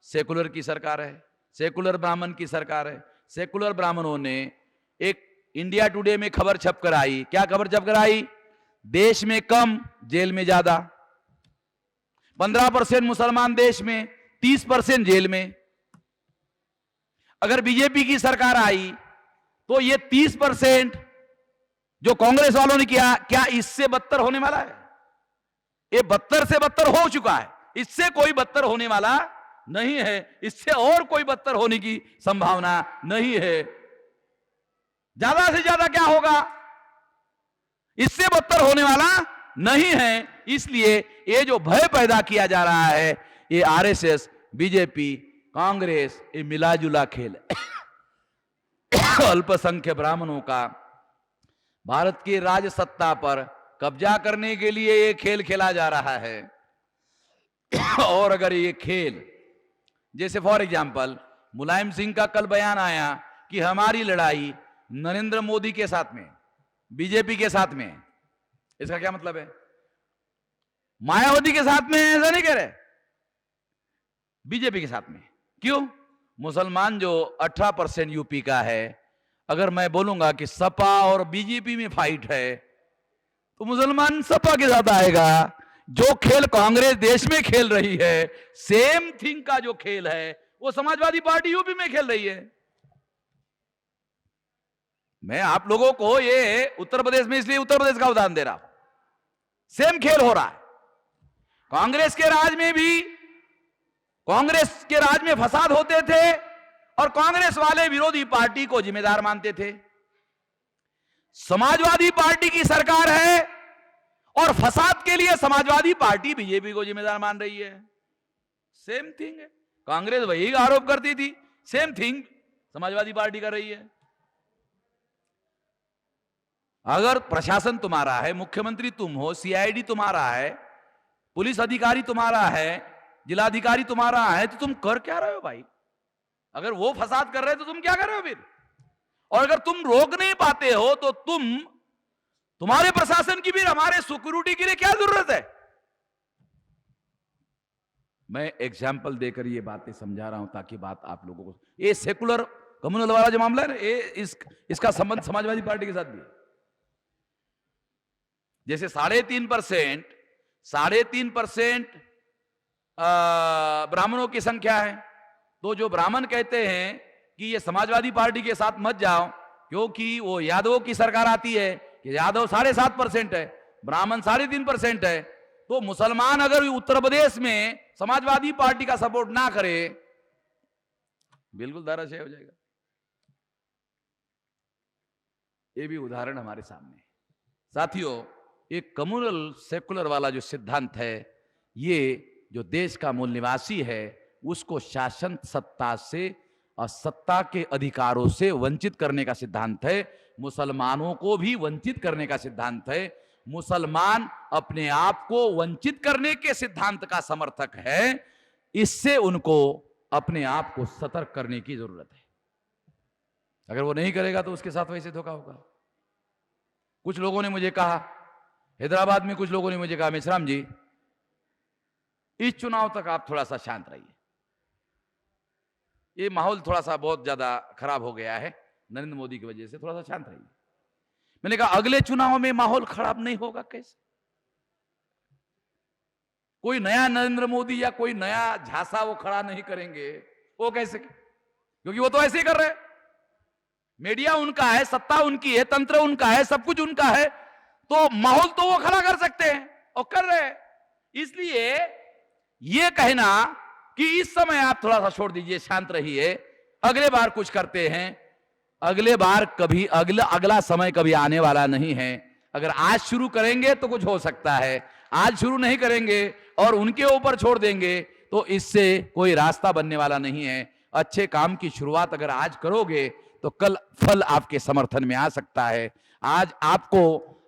सेकुलर की सरकार है, सेकुलर ब्राह्मण की सरकार है। सेकुलर ब्राह्मणों ने एक इंडिया टुडे में खबर छप कर आई, क्या खबर छप कर आई? देश में कम, जेल में ज्यादा। 15% मुसलमान देश में, 30% जेल में। अगर बीजेपी की सरकार आई तो ये 30% जो कांग्रेस वालों ने किया, क्या इससे बदतर होने वाला है? ये बदतर से बदतर हो चुका है, इससे कोई बदतर होने वाला नहीं है, इससे और कोई बदतर होने की संभावना नहीं है। ज्यादा से ज्यादा क्या होगा? इससे बदतर होने वाला नहीं है। इसलिए ये जो भय पैदा किया जा रहा है, ये आरएसएस, बीजेपी, कांग्रेस, ये मिलाजुला खेल है। अल्पसंख्यक ब्राह्मणों का भारत की राज सत्ता पर कब्जा करने के लिए ये खेल खेला जा रहा है। और अगर ये खेल, जैसे फॉर एग्जाम्पल मुलायम सिंह का कल बयान आया कि हमारी लड़ाई नरेंद्र मोदी के साथ में, बीजेपी के साथ में, इसका क्या मतलब है? मायावती के साथ में ऐसा नहीं कह रहे, बीजेपी के साथ में। क्यों? मुसलमान जो 18% यूपी का है, अगर मैं बोलूंगा कि सपा और बीजेपी में फाइट है तो मुसलमान सपा के साथ आएगा। जो खेल कांग्रेस देश में खेल रही है, सेम थिंग का जो खेल है वो समाजवादी पार्टी यूपी में खेल रही है। मैं आप लोगों को ये उत्तर प्रदेश में, इसलिए उत्तर प्रदेश का उदाहरण दे रहा हूं, सेम खेल हो रहा है। कांग्रेस के राज में भी, कांग्रेस के राज में फसाद होते थे और कांग्रेस वाले विरोधी पार्टी को जिम्मेदार मानते थे। समाजवादी पार्टी की सरकार है और फसाद के लिए समाजवादी पार्टी बीजेपी को जिम्मेदार मान रही है। सेम थिंग है। कांग्रेस वही आरोप करती थी, सेम थिंग समाजवादी पार्टी कर रही है। अगर प्रशासन तुम्हारा है, मुख्यमंत्री तुम हो, सीआईडी तुम्हारा है, पुलिस अधिकारी तुम्हारा है, जिलाधिकारी तुम्हारा है, तो तुम कर क्या रहे हो भाई? अगर वो फसाद कर रहे हो तो तुम क्या कर रहे हो फिर? और अगर तुम रोक नहीं पाते हो तो तुम्हारे प्रशासन की भी हमारे सिक्योरिटी के लिए क्या जरूरत है? मैं एग्जाम्पल देकर ये बातें समझा रहा हूं ताकि बात आप लोगों को, ये सेकुलर कम्युनल वाला जो मामला है ना, ये इसका संबंध समाजवादी पार्टी के साथ भी है। जैसे 3.5% ब्राह्मणों की संख्या है, तो जो ब्राह्मण कहते हैं कि ये समाजवादी पार्टी के साथ मत जाओ क्योंकि वो यादवों की सरकार आती है, कि यादव 7.5% है, ब्राह्मण 3.5% है, तो मुसलमान अगर उत्तर प्रदेश में समाजवादी पार्टी का सपोर्ट ना करे, बिल्कुल धराशायी हो जाएगा। ये भी उदाहरण हमारे सामने। साथियों, एक कम्युनल सेकुलर वाला जो सिद्धांत है, ये जो देश का मूल निवासी है उसको शासन सत्ता से और सत्ता के अधिकारों से वंचित करने का सिद्धांत है। मुसलमानों को भी वंचित करने का सिद्धांत है। मुसलमान अपने आप को वंचित करने के सिद्धांत का समर्थक है। इससे उनको अपने आप को सतर्क करने की जरूरत है। अगर वो नहीं करेगा तो उसके साथ वैसे धोखा होगा। कुछ लोगों ने मुझे कहा, हैदराबाद में कुछ लोगों ने मुझे कहा, मेश्राम जी इस चुनाव तक आप थोड़ा सा शांत रहिए, ये माहौल थोड़ा सा बहुत ज्यादा खराब हो गया है नरेंद्र मोदी की वजह से, थोड़ा सा शांत रहिए। मैंने कहा अगले चुनाव में माहौल खराब नहीं होगा कैसे? कोई नया नरेंद्र मोदी या कोई नया झांसा वो खड़ा नहीं करेंगे, वो कैसे? क्योंकि वो तो ऐसे ही कर रहे हैं। मीडिया उनका है, सत्ता उनकी है, तंत्र उनका है, सब कुछ उनका है, तो माहौल तो वो खड़ा कर सकते हैं और कर रहे हैं। इसलिए ये कहना कि इस समय आप थोड़ा सा छोड़ दीजिए, शांत रहिए, अगले बार कुछ करते हैं, अगले बार कभी अगला समय कभी आने वाला नहीं है। अगर आज शुरू करेंगे तो कुछ हो सकता है, आज शुरू नहीं करेंगे और उनके ऊपर छोड़ देंगे तो इससे कोई रास्ता बनने वाला नहीं है। अच्छे काम की शुरुआत अगर आज करोगे तो कल फल आपके समर्थन में आ सकता है। आज आपको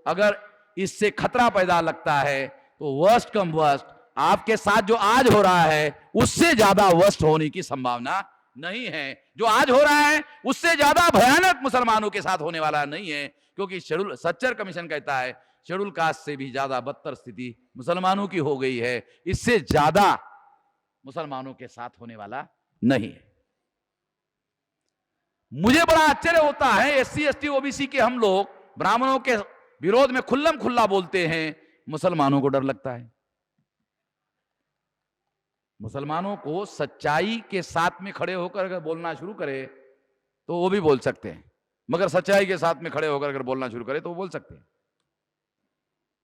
अगर इससे खतरा पैदा लगता है तो वर्स्ट कम वर्स्ट आपके साथ जो आज हो रहा है उससे ज्यादा वर्स्ट होने की संभावना नहीं है। जो आज हो रहा है उससे ज्यादा भयानक मुसलमानों के साथ होने वाला नहीं है, क्योंकि शेड्यूल सच्चर कमीशन कहता है शेड्यूल कास्ट से भी ज्यादा बदतर स्थिति मुसलमानों की हो गई है, इससे ज्यादा मुसलमानों के साथ होने वाला नहीं है। मुझे बड़ा आश्चर्य होता है, एससी एसटी ओबीसी के हम लोग ब्राह्मणों के विरोध में खुल्लम खुल्ला बोलते हैं, मुसलमानों को डर लगता है। मुसलमानों को सच्चाई के साथ में खड़े होकर अगर बोलना शुरू करे तो वो भी बोल सकते हैं, मगर सच्चाई के साथ में खड़े होकर अगर बोलना शुरू करे तो वो बोल सकते हैं,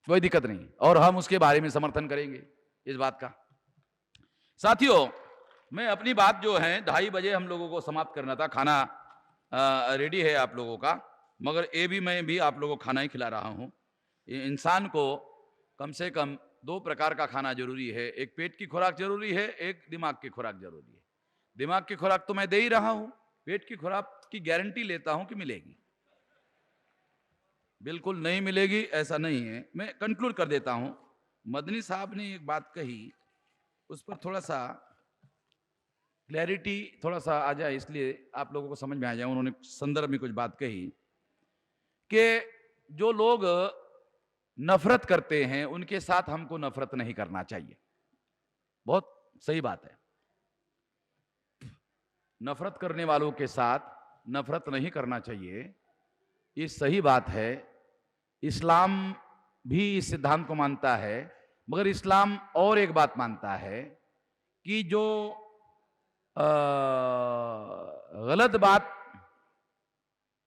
कोई दिक्कत नहीं। और हम उसके बारे में समर्थन करेंगे इस बात का। साथियों, मैं अपनी बात जो है 2:30 बजे हम लोगों को समाप्त करना था, खाना रेडी है आप लोगों का, मगर ये भी मैं भी आप लोगों को खाना ही खिला रहा हूं। इंसान को कम से कम 2 प्रकार का खाना जरूरी है, एक पेट की खुराक जरूरी है, एक दिमाग की खुराक जरूरी है। दिमाग की खुराक तो मैं दे ही रहा हूं, पेट की खुराक की गारंटी लेता हूं कि मिलेगी। बिल्कुल नहीं मिलेगी ऐसा नहीं है। मैं कंक्लूड कर देता हूं। मदनी साहब ने एक बात कही, उस पर थोड़ा सा क्लैरिटी थोड़ा सा आ जाए, इसलिए आप लोगों को समझ में आ जाए। उन्होंने संदर्भ में कुछ बात कही कि जो लोग नफरत करते हैं उनके साथ हमको नफरत नहीं करना चाहिए। बहुत सही बात है, नफरत करने वालों के साथ नफरत नहीं करना चाहिए, ये सही बात है। इस्लाम भी इस सिद्धांत को मानता है, मगर इस्लाम और एक बात मानता है कि जो गलत बात,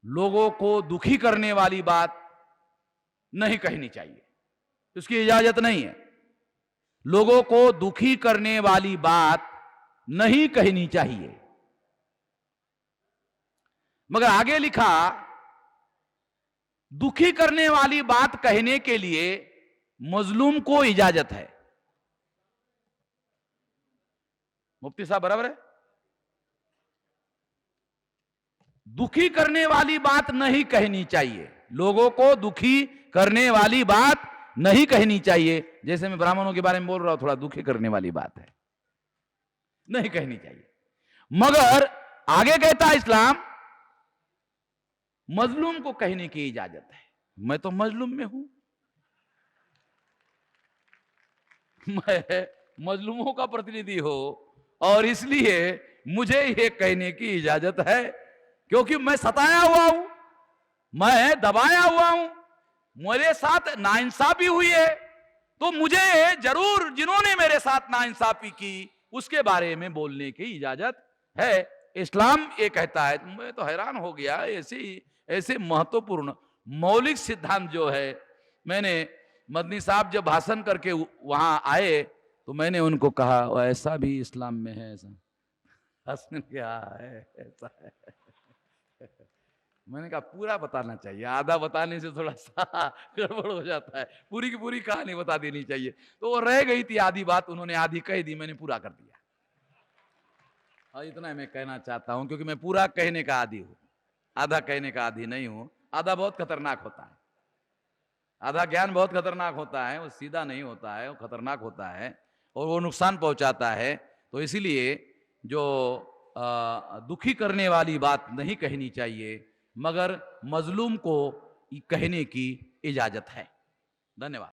लोगों को दुखी करने वाली बात नहीं कहनी चाहिए, उसकी इजाजत नहीं है। लोगों को दुखी करने वाली बात नहीं कहनी चाहिए, मगर आगे लिखा दुखी करने वाली बात कहने के लिए मजलूम को इजाजत है। मुफ्ती साहब बराबर है? दुखी करने वाली बात नहीं कहनी चाहिए, लोगों को दुखी करने वाली बात नहीं कहनी चाहिए। जैसे मैं ब्राह्मणों के बारे में बोल रहा हूं, थोड़ा दुखी करने वाली बात है, नहीं कहनी चाहिए। मगर आगे कहता है इस्लाम मजलूम को कहने की इजाजत है। मैं तो मजलूम में हूं, मैं मजलूमों का प्रतिनिधि हो और इसलिए मुझे यह कहने की इजाजत है, क्योंकि मैं सताया हुआ हूं, मैं दबाया हुआ हूं, मेरे साथ नाइंसाफी हुई है, तो मुझे जरूर जिन्होंने मेरे साथ नाइंसाफी की उसके बारे में बोलने की इजाजत है। इस्लाम ये कहता है। मैं तो हैरान हो गया, ऐसे महत्वपूर्ण मौलिक सिद्धांत जो है। मैंने मदनी साहब जब भाषण करके वहां आए तो मैंने उनको कहा ऐसा भी इस्लाम में है? ऐसा हंसने क्या है, ऐसा है। मैंने कहा पूरा बताना चाहिए, आधा बताने से थोड़ा सा गड़बड़ हो जाता है, पूरी की पूरी कहानी बता देनी चाहिए। तो वो रह गई थी आधी बात, उन्होंने आधी कह दी, मैंने पूरा कर दिया। हाँ, इतना मैं कहना चाहता हूं, क्योंकि मैं पूरा कहने का आदी हूं, आधा कहने का आदी नहीं हूं। आधा बहुत खतरनाक होता है, आधा ज्ञान बहुत खतरनाक होता है, वो सीधा नहीं होता है, वो खतरनाक होता है और वो नुकसान पहुंचाता है। तो इसीलिए जो दुखी करने वाली बात नहीं कहनी चाहिए, मगर मजलूम को कहने की इजाजत है। धन्यवाद।